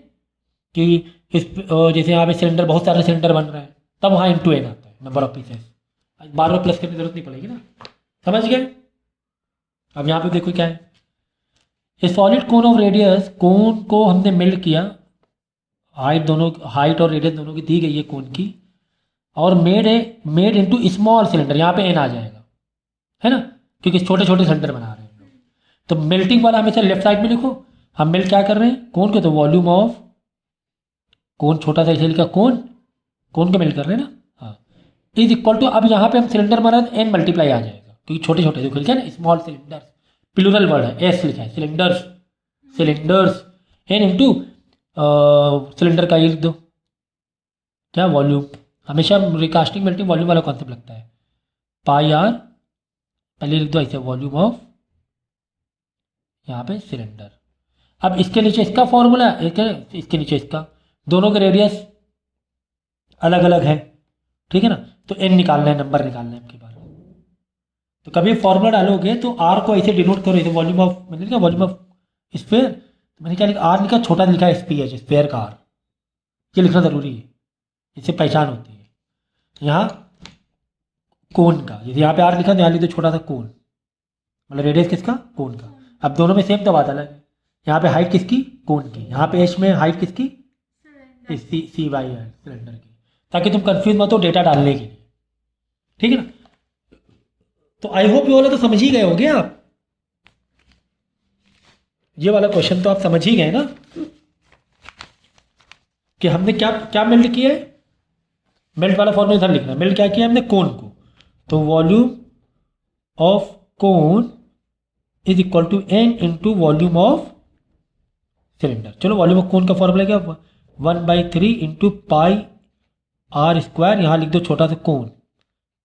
Speaker 1: कि इस जैसे यहाँ पे सिलेंडर, बहुत सारे सिलेंडर बन रहे हैं, तब वहाँ इंटू एन आता है, number of pieces. Bar bar plus करने की जरूरत नहीं पड़ेगी ना, समझ गए। अब यहाँ पे देखो क्या है, ये सॉलिड कोन ऑफ रेडियस, कोन को हमने मेल्ट किया, हाइट और रेडियस दोनों की दी गई है कोन की, और मेड इनटू स्मॉल सिलेंडर, यहाँ पे एन आ जाएगा, है ना, क्योंकि छोटे छोटे सिलेंडर बना रहे हैं हम लोग। तो मेल्टिंग वाला हमेशा लेफ्ट साइड में लिखो। हम मेल्ट क्या कर रहे हैं कोन को, तो वॉल्यूम ऑफ कोन, छोटा सा इसे लिखा कोन को मेल्ट कर रहे हैं ना, हाँ, इज इक्वल टू, अब यहाँ पे हम सिलेंडर बना रहे हैं एन मल्टीप्लाई आ जाएगा, क्योंकि छोटे छोटे देखो लिखा है ना, स्मॉल सिलेंडर, प्लूरल वर्ड है, एस लिखा है, सिलेंडर्स एन इंटू सिलेंडर का ये लिख दो क्या, वॉल्यूम। हमेशा रिकास्टिंग मेल्टिंग वॉल्यूम वाला कॉन्सेप्ट लगता है, पाई आर पहले लिख दो ऐसे, वॉल्यूम ऑफ यहाँ पे सिलेंडर। अब इसके नीचे इसका फॉर्मूला, इसके नीचे इसका, दोनों के रेडियस अलग अलग है, ठीक है ना। तो एन निकालना है, नंबर निकालना है आपके पास। तो कभी फॉर्मूला डालोगे तो आर को ऐसे डिनोट करो, ऐसे वॉल्यूम ऑफ, मैंने लिखा वॉल्यूम ऑफ स्फीयर, तो मैंने क्या लिखा, आर लिखा, छोटा लिखा है SPH, स्पेयर का आर, ये लिखना ज़रूरी है, इससे पहचान होती है। यहाँ कोन का, यदि यहाँ पे आर लिखा तो यहाँ लिख दो छोटा सा कोन, मतलब रेडियस किसका, कोन का। अब दोनों में सेम तो बात अलग है, यहाँ पे हाइट किसकी, कोन की, यहाँ पे एच में हाइट किसकी, सी वाई है सिलेंडर की, ताकि तुम कंफ्यूज मत हो डेटा डालने के लिए, ठीक है ना। तो आई होप ये वाला तो समझ ही गए होंगे आप, ये वाला क्वेश्चन तो आप समझ ही गए ना, कि हमने क्या क्या मेल्ट किया है। मेल्ट वाला फॉर्मूला इधर लिखना, मेल्ट क्या किया हमने, कोन को, तो volume of cone is equal to n into volume of cylinder. चलो वॉल्यूम ऑफ कोन का फॉर्मूला क्या, 1/3 इंटू पाई आर स्क्वायर, यहाँ लिख दो छोटा सा कोन,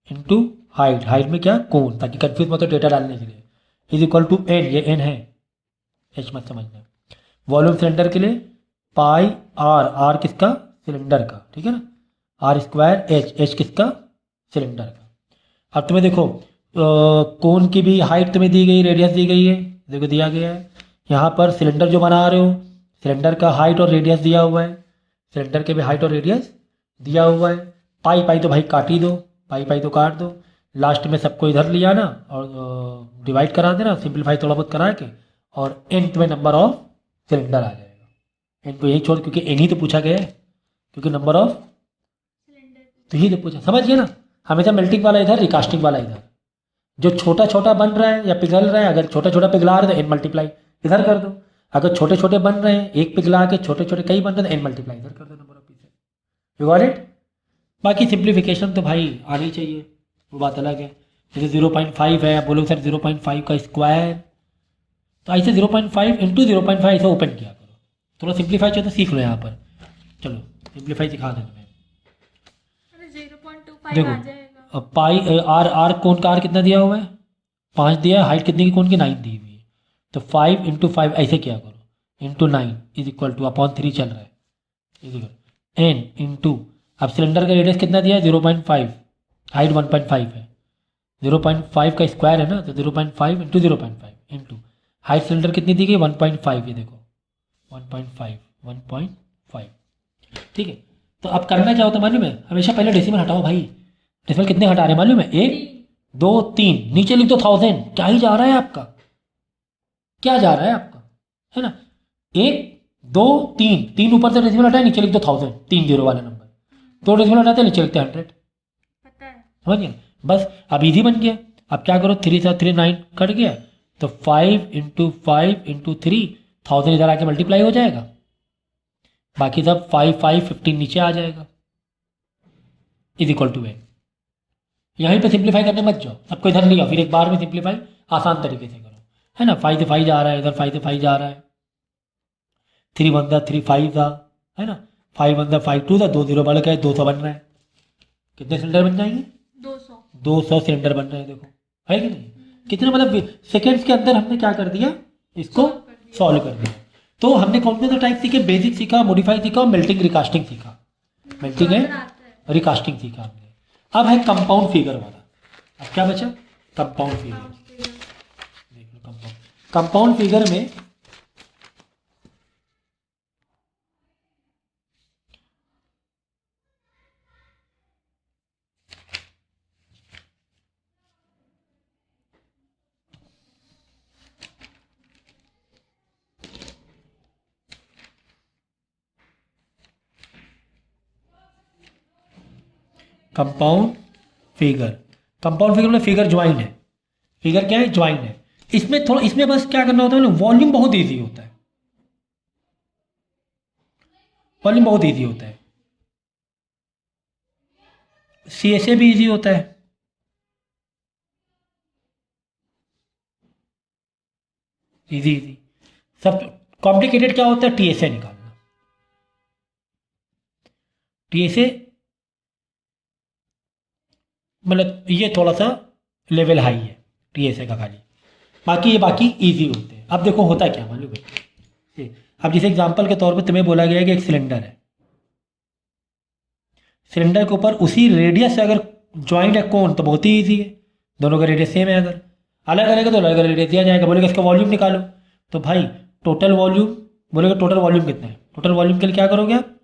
Speaker 1: इंटू हाइट में क्या, कोन, ताकि कंफ्यूज मत हो डेटा डालने के लिए, इज इक्वल टू एन, ये एन है, एच मत समझना। वॉल्यूम सिलेंडर के लिए पाई आर किसका, सिलेंडर का, ठीक है ना, आर स्क्वायर एच किसका, सिलेंडर का। अब तुम्हें देखो कोन की भी हाइट तुम्हें दी गई, रेडियस दी गई है, देखो दिया गया है, यहाँ पर सिलेंडर जो बना रहे हो, सिलेंडर का हाइट और रेडियस दिया हुआ है, सिलेंडर के भी हाइट और रेडियस दिया हुआ है। पाई तो भाई काट ही दो, पाई तो काट दो, लास्ट में सबको इधर ले आना और डिवाइड करा देना, सिंप्लीफाई थोड़ा बहुत करा के, और एन में नंबर ऑफ सिलेंडर आ जाएगा। एन को यही छोड़, क्योंकि एन ही तो पूछा गया है, क्योंकि नंबर ऑफ तो ही तो पूछा, समझ गए ना। हमेशा मेल्टिंग वाला इधर, रिकास्टिंग वाला इधर, जो छोटा छोटा बन रहा है या पिघल रहा है, अगर छोटा छोटा पिघला रहा है तो एन मल्टीप्लाई इधर कर दो, अगर छोटे छोटे बन रहे हैं एक पिघला के छोटे छोटे कई बन रहे हैं तो एन मल्टीप्लाई इधर कर दो, number of pieces, you got it. बाकी सिंप्लीफिकेशन तो भाई आनी चाहिए, वो बात अलग है। जैसे 0.5 है, बोलो सर 0.5 का स्क्वायर, तो ऐसे 0.5 इंटू 0.5 ऐसे ओपन किया करो, थोड़ा सिंप्लीफाई चाहिए तो सीख लो यहाँ पर। चलो सिंप्लीफाई सिखा दें तुम्हें,
Speaker 2: 0.25
Speaker 1: देखो
Speaker 2: आ जाएगा।
Speaker 1: पाई आर आर कोण का आर कितना दिया हुआ है 5 दिया है, हाइट कितनी की कोण की 9 दी हुई है, तो 5 इंटू 5 ऐसे क्या करो into 9 is equal two upon 3 चल रहा है इज इक्वल एन इंटू, अब सिलेंडर का रेडियस कितना दिया है 0.5, हाइट 1.5 है, 0.5 का स्क्वायर है ना, तो 0.5 इंटू 0.5 इंटू हाइट सिलेंडर कितनी दी गई 1.5, ये देखो 1.5, ठीक है। तो अब करना क्या होता है मालूम है, हमेशा पहले डेसिमल हटाओ भाई, डेसिमल कितने हटा रहे हैं मालूम है 1 2 3, नीचे लिख दो 1000, क्या ही जा रहा है आपका, क्या जा रहा है आपका, है ना, 1 2 3, 3 ऊपर से डेसिमल हटाए, नीचे लिख दो 1000, 3 जीरो वाला नंबर, 2 डेसिमल हटाते नीचे लिखते 100,
Speaker 2: पता है।
Speaker 1: समझ गए, बस अब इजी बन गया। अब क्या करो 3 से 3 9 कट गया, तो 5 इंटू 5 इंटू 3, 1000 इधर आके मल्टीप्लाई हो जाएगा, बाकी सब 5 5 15 नीचे आ जाएगा इज इक्वल टू एन। यहीं पे सिंप्लीफाई करने मत जाओ, सबको इधर नहीं आओ, फिर एक बार में सिंप्लीफाई आसान तरीके से करो, है ना, 5 से 5 जा रहा है, इधर 5 से 5 जा रहा है, 3 1 था 3 5 था, है ना, 5 1 था 5 2 था, 2 0 बढ़ गए 200 बन रहा है, कितने सिलेंडर बन जाएंगे
Speaker 2: 200।
Speaker 1: 200 सिलेंडर बन रहे हैं, देखो है कि नहीं, कितने मतलब सेकेंड्स के अंदर हमने क्या कर दिया, इसको सॉल्व कर दिया। तो हमने कौन कौन सा टाइप सीखे, बेसिक सीखा, मॉडिफाई सीखा और मेल्टिंग रिकास्टिंग सीखा, मेल्टिंग है रिकास्टिंग सीखा हमने। अब है कंपाउंड फिगर वाला, अब क्या बचा कंपाउंड फिगर, देख लो कंपाउंड फिगर में कंपाउंड फिगर में फिगर ज्वाइन है, फिगर क्या है ज्वाइन है, इसमें थोड़ा, इसमें बस क्या करना होता है ना, वॉल्यूम बहुत इजी होता है, वॉल्यूम बहुत इजी होता है, CSA भी इजी होता है, इजी इजी, सब कॉम्प्लिकेटेड क्या होता है TSA निकालना, TSA मतलब ये थोड़ा सा लेवल हाई है TSA का खाली, बाकी इजी होते हैं। अब देखो होता क्या मालूम है, अब जैसे एग्जांपल के तौर पे तुम्हें बोला गया है कि एक सिलेंडर है, सिलेंडर के ऊपर उसी रेडियस से अगर ज्वाइंट है कोण तो बहुत ही ईजी है, दोनों का रेडियस सेम है, अगर अलग अलग है तो अलग अलग रेडियस दिया जाएगा। बोलेगा इसका वॉल्यूम निकालो, तो भाई टोटल वॉल्यूम, बोलेगा टोटल वॉल्यूम कितना है, टोटल वॉल्यूम के लिए क्या करोगे आप,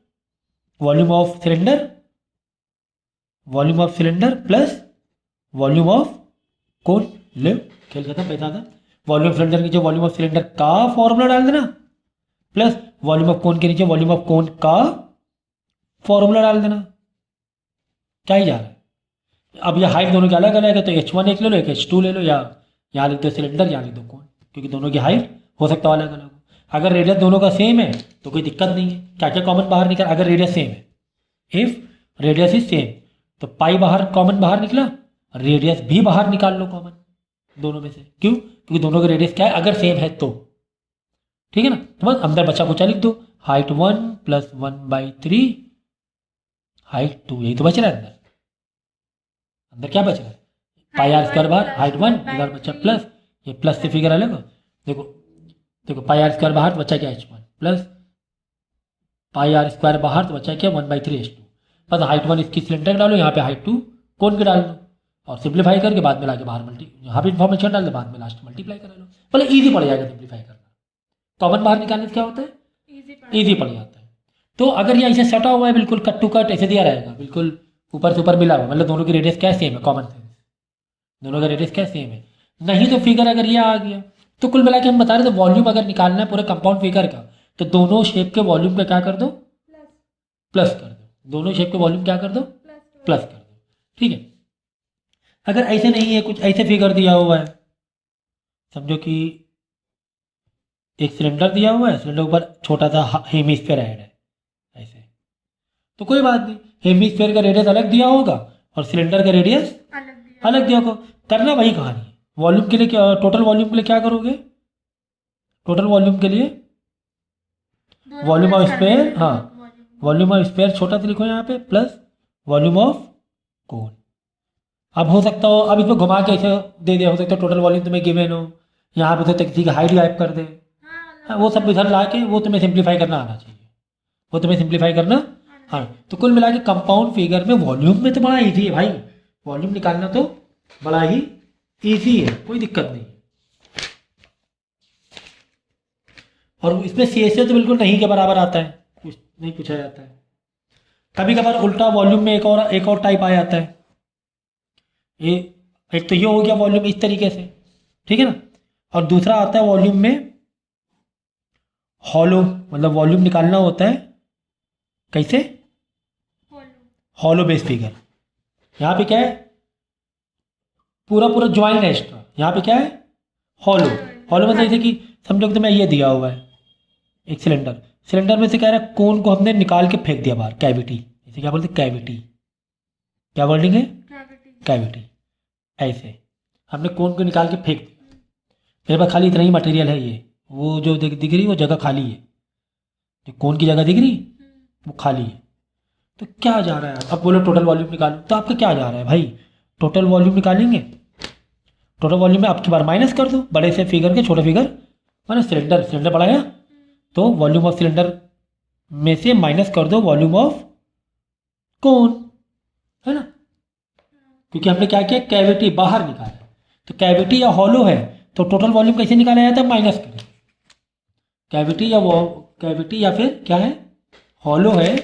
Speaker 1: volume of cylinder plus volume of कोण, ले खेल खत्म, पैसा था, वॉल्यूम ऑफ सिलेंडर के नीचे वॉल्यूम ऑफ सिलेंडर का फॉर्मूला डाल देना, प्लस वॉल्यूम ऑफ कोण के नीचे वॉल्यूम ऑफ कोण का फॉर्मूला डाल देना, क्या ही जा रहा है। अब ये हाइट दोनों की अलग अलग है, तो H1 एक ले लो, एक H2 ले लो, या यहाँ लिख दो सिलेंडर, यहाँ लिख दो कोण, क्योंकि दोनों की हाइट हो सकता है अलग अलग हो। अगर रेडियस दोनों का सेम है तो कोई दिक्कत नहीं है, क्या क्या कॉमन बाहर निकल, अगर रेडियस सेम है, इफ रेडियस इज सेम, तो पाई बाहर कॉमन बाहर निकला, रेडियस भी बाहर निकाल लो कॉमन दोनों में से, क्यों, क्योंकि दोनों का रेडियस क्या है अगर सेम है तो, ठीक है ना। तो बस अंदर बचा कुचा लिख दो, हाइट 1 प्लस 1/3 हाइट 2, यही तो बच रहा है अंदर, अंदर क्या बच रहा है, पाई आर स्क्वायर बाहर, हाइट 1 इधर बचा प्लस, ये प्लस से फिगर अलग हो, देखो पाई आर स्क्वायर बाहर तो बचा क्या H1 plus pi R square बाहर तो बचा क्या 1/3 H2, बस हाइट 1 इसकी सिलेंडर डालो, यहाँ पे हाइट 2 कोण के डाल दो, और सिंप्लीफाई करके बाद में लाके बाहर यहाँ पे इन्फॉर्मेशन डाल दो, बाद में लास्ट मल्टीप्लाई करा लो, बोले इजी पड़ जाएगा सिंप्लीफाई करना, कॉमन बाहर निकालने से क्या होता है इजी पड़ जाता है। तो अगर ये ऐसे सटा हुआ है बिल्कुल कट टू कट ऐसे दिया रहेगा, बिल्कुल ऊपर से ऊपर मिला हुआ, मतलब दोनों की रेडियस क्या सेम है, कॉमन सेंस, दोनों का रेडियस क्या सेम है, नहीं तो फिगर अगर ये आ गया, तो कुल मिला के हम बता रहे थे वॉल्यूम अगर निकालना है पूरे कंपाउंड फिगर का, तो दोनों शेप के वॉल्यूम का क्या कर दो प्लस कर दो, दोनों शेप के वॉल्यूम क्या कर दो प्लस कर दो, ठीक है। अगर ऐसे नहीं है, कुछ ऐसे फिगर दिया हुआ है, समझो कि एक सिलेंडर दिया हुआ है, सिलेंडर ऊपर छोटा सा हेमिस्फीयर ऐड है ऐसे, तो कोई बात नहीं, हेमिस्फीयर का रेडियस अलग दिया होगा और सिलेंडर का रेडियस अलग दिया होगा, करना वही कहानी है। वॉल्यूम के लिए क्या, टोटल वॉल्यूम के लिए क्या करोगे, टोटल वॉल्यूम के लिए वॉल्यूम ऑफ स्पेयर, हाँ वॉल्यूम ऑफ स्पेयर छोटा सा लिखो यहाँ पे, प्लस वॉल्यूम ऑफ कोण, अब हो सकता हो, अब इसमें घुमा के ऐसे दे दे, हो सकता है टोटल वॉल्यूम तुम्हें गिवन हो, यहाँ पे हो सकता है किसी की हाइट गायब कर दे।
Speaker 2: हाँ
Speaker 1: हाँ, वो सब इधर ला के वो तुम्हें सिंप्लीफाई करना आना चाहिए, वो तुम्हें सिंप्लीफाई करना। हाँ, तो कुल मिला के कंपाउंड फिगर में वॉल्यूम में तो बड़ा ईजी है भाई, वॉल्यूम निकालना तो बड़ा ही ईजी है, कोई दिक्कत नहीं। और इसमें CSA तो बिल्कुल नहीं के बराबर आता है, कुछ नहीं पूछा जाता है। कभी कभार उल्टा वॉल्यूम में एक और टाइप आ जाता है। ये एक तो ये हो गया वॉल्यूम इस तरीके से, ठीक है ना, और दूसरा आता है वॉल्यूम में हॉलो, मतलब वॉल्यूम निकालना होता है कैसे, हॉलो बेस फिगर। यहाँ पे क्या है, पूरा पूरा ज्वाइंट है एक्स्ट्रा, यहाँ पे क्या है हॉलो। हॉलो मतलब जैसे कि समझो कि तुम्हें ये दिया हुआ है एक सिलेंडर, सिलेंडर में से कह रहा है कोन को हमने निकाल के फेंक दिया बाहर, कैविटी, इसे क्या बोलते हैं कैविटी, क्या वर्डिंग है कैविटी। ऐसे हमने कोन को निकाल के फेंक दिया, मेरे पास खाली इतना ही मटेरियल है, ये वो जो दिख रही वो जगह खाली है, जो कोन की जगह दिख रही वो खाली है। तो क्या जा रहा है, अब बोलो टोटल वॉल्यूम निकालो, तो आपका क्या जा रहा है भाई, टोटल वॉल्यूम निकालेंगे, टोटल वॉल्यूम में आपकी बार माइनस कर दो बड़े से फिगर के छोटे फिगर, माने सिलेंडर, सिलेंडर बड़ा है तो वॉल्यूम ऑफ सिलेंडर में से माइनस कर दो वॉल्यूम ऑफ कोन, है ना, क्योंकि हमने क्या किया कैविटी बाहर निकाला, तो कैविटी या हॉलो है तो टोटल वॉल्यूम कैसे निकाला जाता है, माइनस करें कैविटी या फिर क्या है हॉलो है,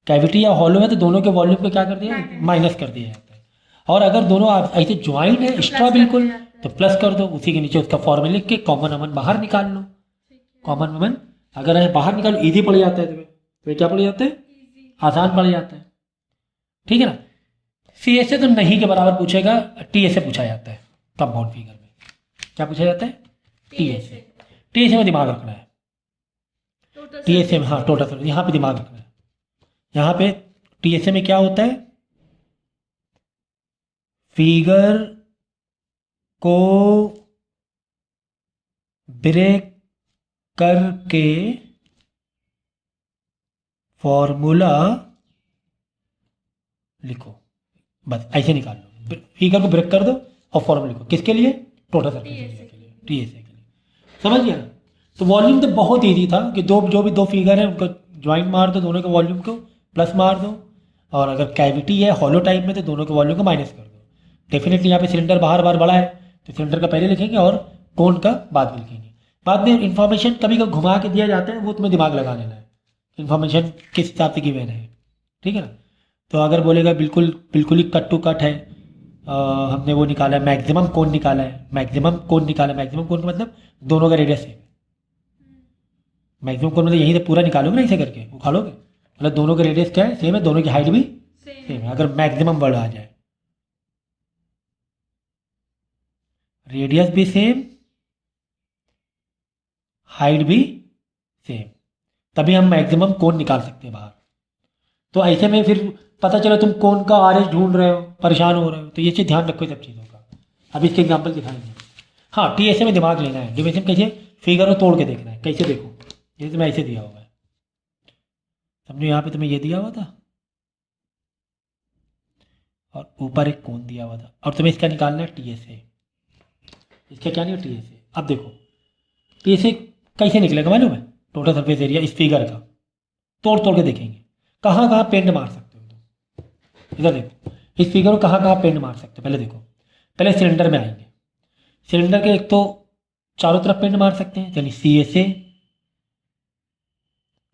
Speaker 1: कैविटी या हॉलो है तो दोनों के वॉल्यूम को क्या कर दिया माइनस कर दिया जाता है। और अगर दोनों आप ऐसे ज्वाइंट है एक्स्ट्रा बिल्कुल तो प्लस कर दो, उसी के नीचे उसका फॉर्मूला लिख के कॉमन अमन बाहर निकाल लो, कॉमन अमन अगर है बाहर निकालो इजी पड़ जाता है तुम्हें क्या पड़ जाता है, आसान पड़ जाता है, ठीक है ना। CSA तो नहीं के बराबर पूछेगा, TSA पूछा जाता है कंपाउंड फिगर में, क्या पूछा जाता है TSA में दिमाग रखना है, TSA में, हाँ टोटल, यहाँ पे दिमाग रखना है, यहाँ पे TSA में क्या होता है, फिगर को ब्रेक करके फॉर्मूला लिखो, बस ऐसे निकाल लो, फिगर को ब्रेक कर दो और फॉर्मूला लिखो, किसके लिए, टोटल सरफेस एरिया के लिए, TSA के लिए, समझ गया ना। तो वॉल्यूम तो बहुत ईजी था कि जो भी दो फिगर है उनको ज्वाइंट मार दो, दोनों के वॉल्यूम को प्लस मार दो, और अगर कैविटी है हॉलो टाइप में तो दोनों के वॉल्यूम को माइनस कर दो। डेफिनेटली यहाँ पे सिलेंडर बाहर बड़ा है तो सिलेंडर का पहले लिखेंगे और कोन का बाद में लिखेंगे। बाद में इन्फॉर्मेशन कभी कभी घुमा के दिया जाता है, वो तुम्हें दिमाग लगा लेना है, इन्फॉर्मेशन किस हिसाब से गिवन है, ठीक है ना। तो अगर बोलेगा बिल्कुल ही कट टू कट है, हमने वो निकाला है मैक्सिमम कोन निकाला है, मैक्सिमम कोन का मतलब दोनों का रेडियस है, मैक्सिमम कोन मतलब यहीं से पूरा निकालोगे ना, ऐसे करके उखाड़ोगे, मतलब दोनों का रेडियस क्या है, सेम है, दोनों की हाइट भी सेम है। अगर मैक्सिमम वर्ड आ जाए, रेडियस भी सेम, हाइट भी सेम, तभी हम मैक्सिमम कोन निकाल सकते हैं बाहर। तो ऐसे में फिर पता चला तुम कोन का RS ढूंढ रहे हो, परेशान हो रहे हो, तो ये चीज़ ध्यान रखो सब चीज़ों का। अब इसके एग्जाम्पल दिखाएंगे। हाँ, TSA में दिमाग लेना है, डिविजन कैसे, फिगर को तोड़ के देखना है, कैसे देखो, जैसे मैं ऐसे दिया हुआ है, समझो यहाँ पे तुम्हें ये दिया हुआ था और ऊपर एक कोन दिया हुआ था, और तुम्हें इसका निकालना है TSA, इसका क्या नहीं है TSA। अब देखो TSA कैसे निकलेगा मालूम है, टोटल सरफेस एरिया इस फिगर का तोड़ के देखेंगे, कहाँ कहाँ पेंट मार सकते हो तुम, इधर देखो इस फिगर को कहाँ कहाँ पेंट मार सकते हो। पहले देखो, पहले सिलेंडर में आएंगे, सिलेंडर के एक तो चारों तरफ पेंट मार सकते हैं, चलिए CSA,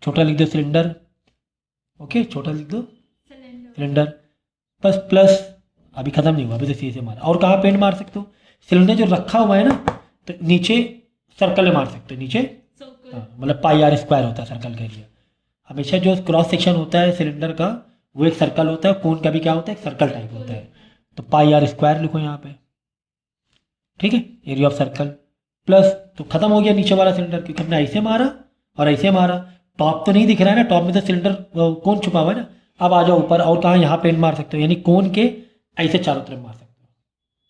Speaker 1: छोटा लिख दो सिलेंडर, ओके छोटा लिख दो सिलेंडर, बस प्लस, अभी खत्म नहीं हुआ, अभी तो CSA मारा। और कहाँ पेंट मार सकते हो, सिलेंडर जो रखा हुआ है ना तो नीचे सर्कल में मार सकते हो, नीचे मतलब πr² होता है सर्कल का एरिया, हमेशा जो क्रॉस सेक्शन होता है सिलेंडर का वो एक सर्कल होता है, कोन का भी क्या होता है एक सर्कल टाइप होता है, तो πr² लिखो यहाँ पे, ठीक है, एरिया ऑफ सर्कल प्लस, तो खत्म हो गया नीचे वाला सिलेंडर, क्योंकि हमने ऐसे मारा और ऐसे मारा, टॉप तो नहीं दिख रहा है ना, टॉप में तो सिलेंडर कोन छुपा हुआ है ना। अब आ जाओ ऊपर, और कहाँ यहाँ पेंट मार सकते हो, यानी कोन के ऐसे चारों तरफ मार सकते हो,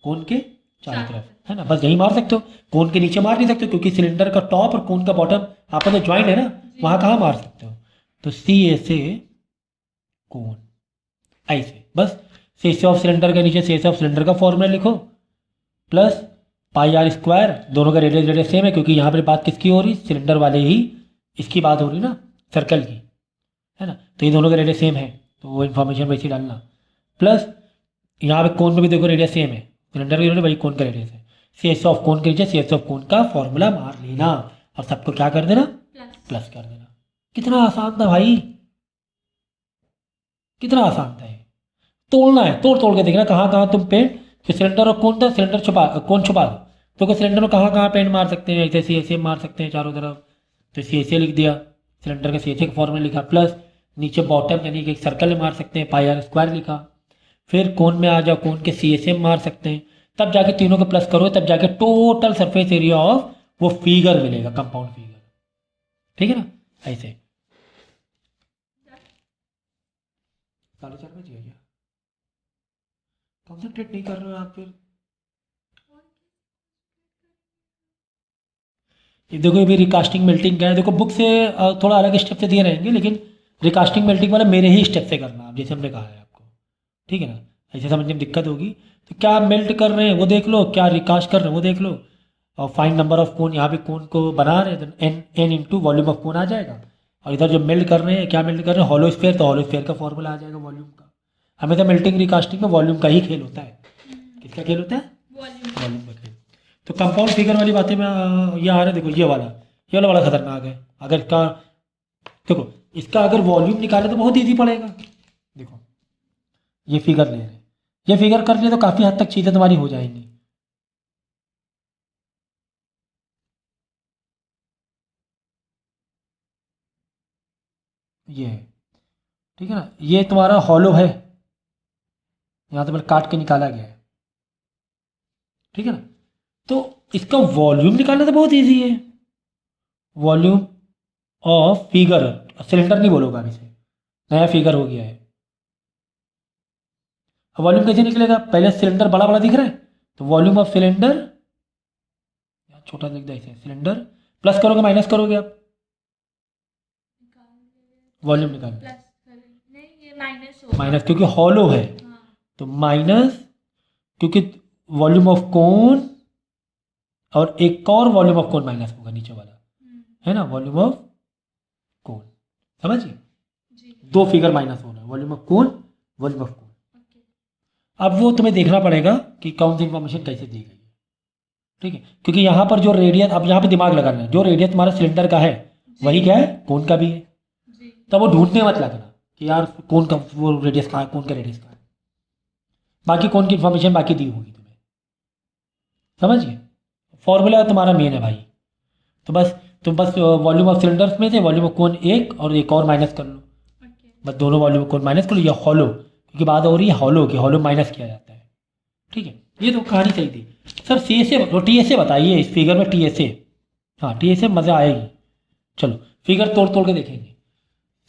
Speaker 1: कोन के चारों तरफ, है ना, बस यही मार सकते हो, कोन के नीचे मार नहीं सकते क्योंकि सिलेंडर का टॉप और कोन का बॉटम आपस में ज्वाइंट है ना, वहाँ कहाँ मार सकते हो। तो CSA कोन ऐसे, बस शेष ऑफ सिलेंडर के नीचे शेष ऑफ सिलेंडर का फॉर्मूला लिखो प्लस पाई आर स्क्वायर, दोनों का रेडियस सेम है क्योंकि यहाँ पर बात किसकी हो रही, सिलेंडर वाले ही इसकी बात हो रही ना, सर्कल की, है ना। तो ये दोनों का रेडियस सेम है तो वो इन्फॉर्मेशन वैसे ही डालना। प्लस यहाँ पे कोन में भी देखो रेडियस सेम है, सिलेंडर की रेडियस वही कोन का रेडियस है। शेष ऑफ कोन के नीचे शेष ऑफ कोन का फॉर्मूला मार लेना और सबको क्या कर देना, प्लस कर देना। कितना आसान था भाई, कितना आसान था ये। तोड़ना है, तोड़ तोड़ के देखना कहाँ कहाँ तुम पेन, तो सिलेंडर और कोन था, सिलेंडर छुपा कोन छुपा दो, तो क्या सिलेंडर में कहाँ कहाँ पेन मार सकते हैं, ऐसे ऐसे मार सकते हैं चारों तरफ, तो सी लिख दिया, सिलेंडर के सी का फॉर्मूला लिखा, प्लस नीचे बॉटम यानी कि एक सर्कल में मार सकते हैं, पाई आर स्क्वायर लिखा। फिर कोन में आ जाओ, कोन के सी मार सकते हैं, तब जाके तीनों को प्लस करो, तब जाके टोटल सरफेस एरिया ऑफ वो फिगर मिलेगा, कंपाउंड फिगर। ठीक है ना, ऐसे 4:30 बजे क्या कंसंट्रेट नहीं कर रहे हो आप फिर। ये देखो ये भी रिकास्टिंग मेल्टिंग का है, देखो बुक से थोड़ा अलग स्टेप से दिए रहेंगे, लेकिन रिकास्टिंग मेल्टिंग वाला मेरे ही स्टेप से करना आप, जैसे हमने कहा है आपको, ठीक है ना। ऐसे समझने में दिक्कत होगी तो क्या मेल्ट कर रहे हैं वो देख लो, क्या रिकास्ट कर रहे हैं वो देख लो, और फाइंड नंबर ऑफ कोन, यहाँ पे कोन को बना रहे हैं तो N into volume of cone आ जाएगा। और इधर जो मेल्ट कर रहे हैं, क्या मेल्ट कर रहे हैं, हॉलो स्फीयर, तो हॉलो स्फीयर का फॉर्मूला आ जाएगा वॉल्यूम का। हमेशा मेल्टिंग रिकास्टिंग में वॉल्यूम का ही खेल होता है। किसका खेल होता है, वॉल्यूम का खेल। तो कंपाउंड फिगर वाली बातें में ये आ रहा है, देखो ये वाला बड़ा खतरनाक है। अगर इसका देखो, इसका अगर वॉल्यूम निकाले तो बहुत ईजी पड़ेगा। देखो ये फिगर ले रहे हैं, ये फिगर कर लिए तो काफ़ी हद तक चीज़ें तुम्हारी हो जाएंगी। ये है, ठीक है ना, ये तुम्हारा हॉलो है, यहाँ तो मैंने काट के निकाला गया है, ठीक है ना। तो इसका वॉल्यूम निकालना तो बहुत इजी है, वॉल्यूम ऑफ फिगर, सिलेंडर नहीं बोलोगा अभी से, नया फिगर हो गया है। अब वॉल्यूम कैसे निकलेगा, पहले सिलेंडर बड़ा बड़ा दिख रहा है तो वॉल्यूम ऑफ सिलेंडर छोटा लिख दो ऐसे, सिलेंडर प्लस करोगे माइनस करोगे आप, वॉल्यूम निकाल माइनस, क्योंकि हॉलो है तो माइनस, क्योंकि वॉल्यूम ऑफ कोन और एक और वॉल्यूम ऑफ कोन माइनस होगा नीचे वाला, है ना, वॉल्यूम ऑफ कोन, समझिए दो फिगर माइनस होना है, volume of cone, volume of कोन। अब वो तुम्हें देखना पड़ेगा कि कौन सी इंफॉर्मेशन कैसे दी गई है, ठीक है, क्योंकि यहाँ पर जो रेडियस, अब यहाँ पे दिमाग लगाना है, जो रेडियस तुम्हारा सिलेंडर का है वही क्या है, कोन का भी है। तब वो ढूंढने मत लगना कि यार कोन का वो रेडियस कहाँ है, कोन का रेडियस कहाँ है, बाकी कोन की इन्फॉर्मेशन बाकी दी होगी तुम्हें, समझिए। फॉर्मूला तुम्हारा मेन है भाई, तो बस तुम बस वॉल्यूम ऑफ सिलेंडर्स में से वॉल्यूम ऑफ कोन एक और एक और माइनस कर लो, बस दोनों वॉल्यूम ऑफ कोन माइनस कर लो। या हॉलो, क्योंकि बात हो रही है हॉलो की, हॉलो माइनस किया जाता है, ठीक है। ये तो कहानी सही थी सर। टी बताइए इस फिगर में, हाँ टी मज़ा आएगी। चलो फिगर तोड़ तोड़ के देखेंगे।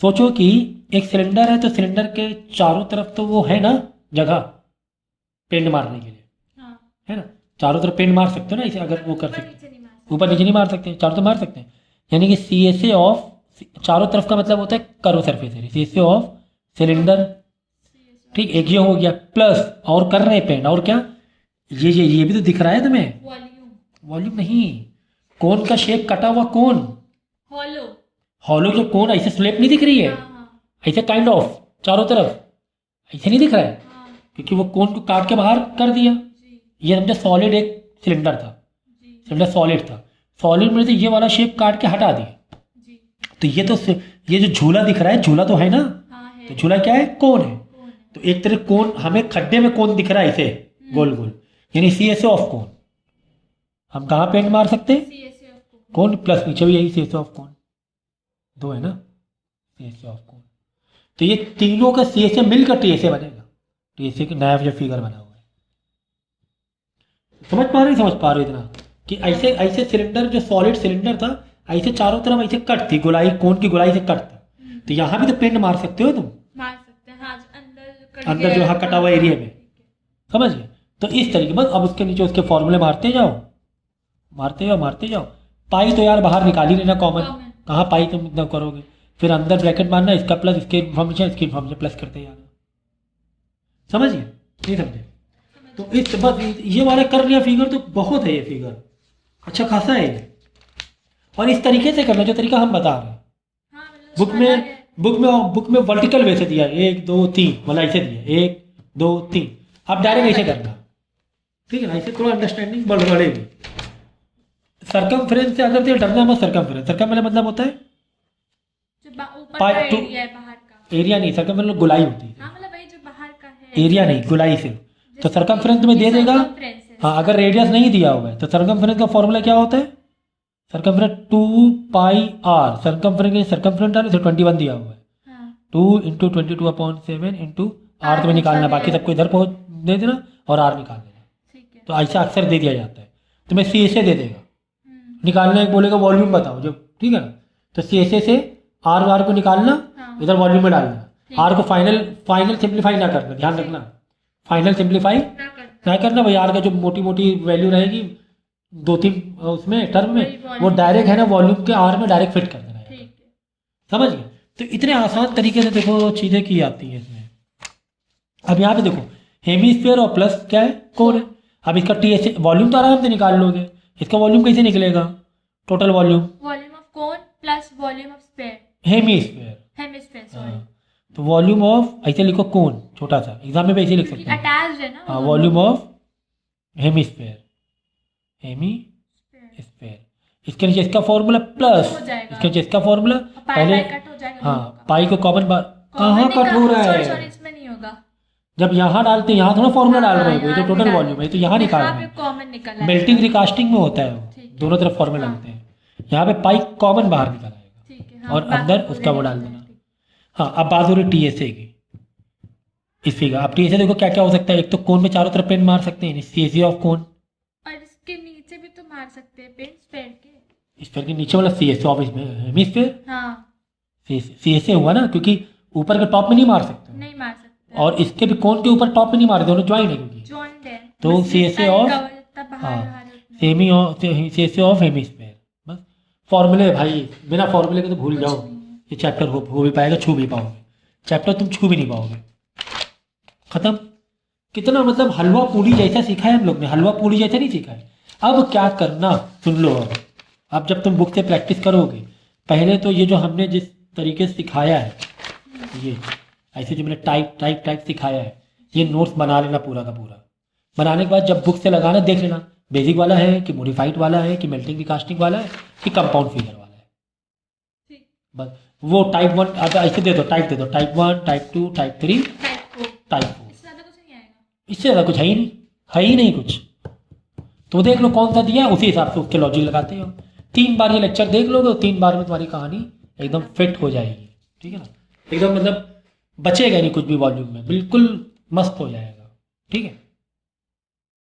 Speaker 1: सोचो कि एक सिलेंडर है तो सिलेंडर के चारों तरफ तो वो है ना जगह पेंट मारने के लिए, है ना, चारों तरफ पेंट मार सकते हो ना इसे, अगर वो कर सकते, ऊपर नीचे नहीं मार सकते, चारों तरफ मार सकते हैं। यानी कि सी ऑफ चारों तरफ का मतलब होता है curve surface area, C of cylinder, ठीक, एक ये हो गया, प्लस और कर रहे हैं पेंट, और क्या ये भी तो दिख रहा है तुम्हें, वॉल्यूम नहीं, कोन का शेप कटा हुआ कोन, हॉलो जो कोन ऐसे स्लेप नहीं दिख रही है, ऐसे काइंड ऑफ चारों तरफ ऐसे नहीं दिख रहा है, क्योंकि वो कोन को काट के बाहर कर दिया। ये समझे सॉलिड एक सिलेंडर था, सिलेंडर सॉलिड था, सॉलिड में से ये वाला शेप काट के हटा दिया, तो ये जो झूला दिख रहा है, झूला तो है ना, तो झूला क्या है, कोन है। तो एक तरह कोन, हमें खड्डे में कोन दिख रहा है ऐसे गोल गोल, यानी सी ऑफ कोन। हम कहाँ पेंट मार सकते हैं, कोन, प्लस नीचे भी यही सी ऑफ कोन, दो है ना, सी ऑफ कोन। तो ये तीनों का सी मिलकर टी बनेगा, टी का नया जो फिगर बना हुआ है। समझ पा रहे इतना कि ऐसे ऐसे सिलेंडर, जो सॉलिड सिलेंडर था, ऐसे चारों तरफ ऐसे कट थी, गोलाई, कोन की गोलाई से कट था, तो यहाँ भी तो पेंट मार सकते हो तुम, अंदर जो यहाँ कटा हुआ एरिया में, समझ गए। तो इस तरीके, बस अब उसके नीचे उसके फॉर्मूले मारते जाओ। पाई तो यार बाहर निकाल ही लेना कॉमन, कहाँ पाई तुम इतना करोगे, फिर अंदर ब्रैकेट मारना, इसका प्लस इसके इन्फॉर्मेशन प्लस करते जाना, समझिए। नहीं समझे? तो इस बस ये वाला कर लिया फिगर तो बहुत है ये फिगर, अच्छा खासा है ये। और इस तरीके से करना जो तरीका हम बता रहे हैं।
Speaker 2: हाँ मतलब
Speaker 1: बुक में बुक में वर्टिकल वैसे दिया है 1 2 3 मतलब ऐसे दिया 1 2 3, आप डायरेक्ट ऐसे करना, ठीक है ना, ऐसे थोड़ा अंडरस्टैंडिंग बढ़ेगी। सर्कमफ्रेंस से अगर तो डरना मत, सर्कमफ्रेंस मतलब होता है
Speaker 2: जो ऊपर का एरिया है बाहर का,
Speaker 1: एरिया नहीं, सर्कमफ्रेंस गुलाई होती है,
Speaker 2: हाँ मतलब वही जो बाहर का है,
Speaker 1: एरिया नहीं गुलाई से। तो सर्कमफ्रेंस तुम्हें दे देगा, हाँ अगर रेडियस नहीं दिया हुआ है तो सर्कमफ्रेंस का फॉर्मूला क्या होता है, सर्कमफ्रेंस 2 पाई आर, सर्कमफ्रेंस डालो तो 21 दिया हुआ है,
Speaker 2: हाँ
Speaker 1: 2 इंटू 22/7 इंटू आर तुम्हें निकालना, बाकी सबको इधर पहुँच दे देना और आर निकाल देना।
Speaker 2: ठीक है।
Speaker 1: तो ऐसा अक्सर दे दिया जाता है, तुम्हें सी एस ए दे देगा,
Speaker 2: हम्म,
Speaker 1: निकालने बोलेगा वॉल्यूम बताओ जब, ठीक है ना, तो सी एस ए से आर को निकालना,
Speaker 2: हाँ।
Speaker 1: इधर वॉल्यूम में डालना,
Speaker 2: ठीक।
Speaker 1: आर को फाइनल सिंप्लीफाई ना करना, ध्यान रखना, फाइनल सिंप्लीफाई
Speaker 2: ना करना।
Speaker 1: ना करना भाई, आर का जो मोटी मोटी वैल्यू रहेगी 2-3 उसमें टर्म
Speaker 2: वही
Speaker 1: में,
Speaker 2: volume
Speaker 1: वो डायरेक्ट है ना वॉल्यूम के आर में डायरेक्ट फिट कर देना है,
Speaker 2: ठीक है।
Speaker 1: समझ गए? तो इतने आसान तरीके से देखो चीज़ें की जाती हैं इसमें। अब यहाँ पे देखो हेमीस्फीयर और प्लस क्या है, कोण है। अब इसका टी एस वॉल्यूम तो आराम से निकाल लोगे, इसका वॉल्यूम कैसे निकलेगा, total volume
Speaker 2: volume of cone plus volume of sphere,
Speaker 1: hemisphere,
Speaker 2: hemisphere sorry,
Speaker 1: हाँ, तो वॉल्यूम ऑफ ऐसे लिखो कोण छोटा सा, एग्जाम में भी ऐसे लिख सकते हैं,
Speaker 2: अटैच्ड है ना
Speaker 1: हाँ volume of hemisphere,
Speaker 2: sphere,
Speaker 1: hemisphere, इसके नीचे इसका फॉर्मूला प्लस,
Speaker 2: हो जाएगा।
Speaker 1: इसके नीचे इसका फॉर्मूला पहले,
Speaker 2: कट हो जाएगा,
Speaker 1: हाँ पाई को कॉमन कहाँ कट हो रहा
Speaker 2: सॉरी
Speaker 1: है,
Speaker 2: इसमें नहीं होगा,
Speaker 1: जब यहाँ डालते हैं यहाँ थोड़ा फॉर्मूला डाल रहे हैं,
Speaker 2: हाँ,
Speaker 1: ये तो टोटल वॉल्यूम है, तो यहाँ निकाल रहे हैं,
Speaker 2: कॉमन निकला
Speaker 1: मेल्टिंग रिकास्टिंग में होता है वो,
Speaker 2: ठीक।
Speaker 1: दोनों तरफ फॉर्मूला
Speaker 2: हाँ।
Speaker 1: लगते हैं, यहाँ पे पाई कॉमन बाहर निकल आएगा,
Speaker 2: ठीक है,
Speaker 1: और अंदर उसका वो डाल देना। हाँ अब बात हो रही टी एस ए की, इस फिगर, अब टी एस ए देखो क्या क्या हो सकता है, एक तो कोन में चारों तरफ पेन मार सकते हैं, सी एस ए ऑफ कोन,
Speaker 2: और इसके नीचे भी तो मार सकते हैं पेन स्फीयर के,
Speaker 1: स्फीयर के नीचे वाला सी एस ए ऑफ इसमें हेमीस्फीयर,
Speaker 2: हाँ
Speaker 1: सी एस ए हुआ ना, क्योंकि ऊपर के टॉप में नहीं मार सकते,
Speaker 2: नहीं मार सकते,
Speaker 1: और इसके भी कोन के ऊपर टॉप में नहीं मार, दोनों ज्वाइन है क्योंकि,
Speaker 2: जॉइंट है,
Speaker 1: तो
Speaker 2: बस
Speaker 1: सी एस ए ऑफ,
Speaker 2: हाँ
Speaker 1: semi of C S A of hemisphere, बस फॉर्मूले भाई, बिना फॉर्मूले के तो भूल जाओ, ये चैप्टर हो भी पाएगा, छू भी पाओगे, चैप्टर तुम छू भी नहीं पाओगे, खत्म। कितना मतलब हलवा पूड़ी जैसा सीखा है हम लोग ने, हलवा पूड़ी जैसा नहीं सीखा है। अब क्या करना सुन लो, अब जब तुम बुक से प्रैक्टिस करोगे, पहले तो ये जो हमने जिस तरीके से सिखाया है, ये ऐसे जो मैंने टाइप सिखाया है, ये नोट्स बना लेना पूरा का पूरा, बनाने के बाद जब बुक से लगाना देख लेना बेसिक वाला है कि मॉडिफाइड वाला है कि मेल्टिंग रिकास्टिंग वाला है कि कंपाउंड फिगर वाला है,
Speaker 2: ठीक,
Speaker 1: बस वो टाइप 1 अब ऐसे दे दो, टाइप 1 टाइप 2 टाइप 3 टाइप 4,
Speaker 2: इससे ज़्यादा कुछ नहीं आएगा,
Speaker 1: इससे ज़्यादा कुछ है ही नहीं, है ही नहीं कुछ। तो देख लो कौन सा दिया, उसी हिसाब से उसके लॉजिक लगाते हो। 3 बार ये लेक्चर देख लोगे तो 3 बार में तुम्हारी कहानी एकदम फिट हो जाएगी, ठीक है ना, एकदम मतलब बचेगा नहीं कुछ भी वॉल्यूम में, बिल्कुल मस्त हो जाएगा, ठीक है।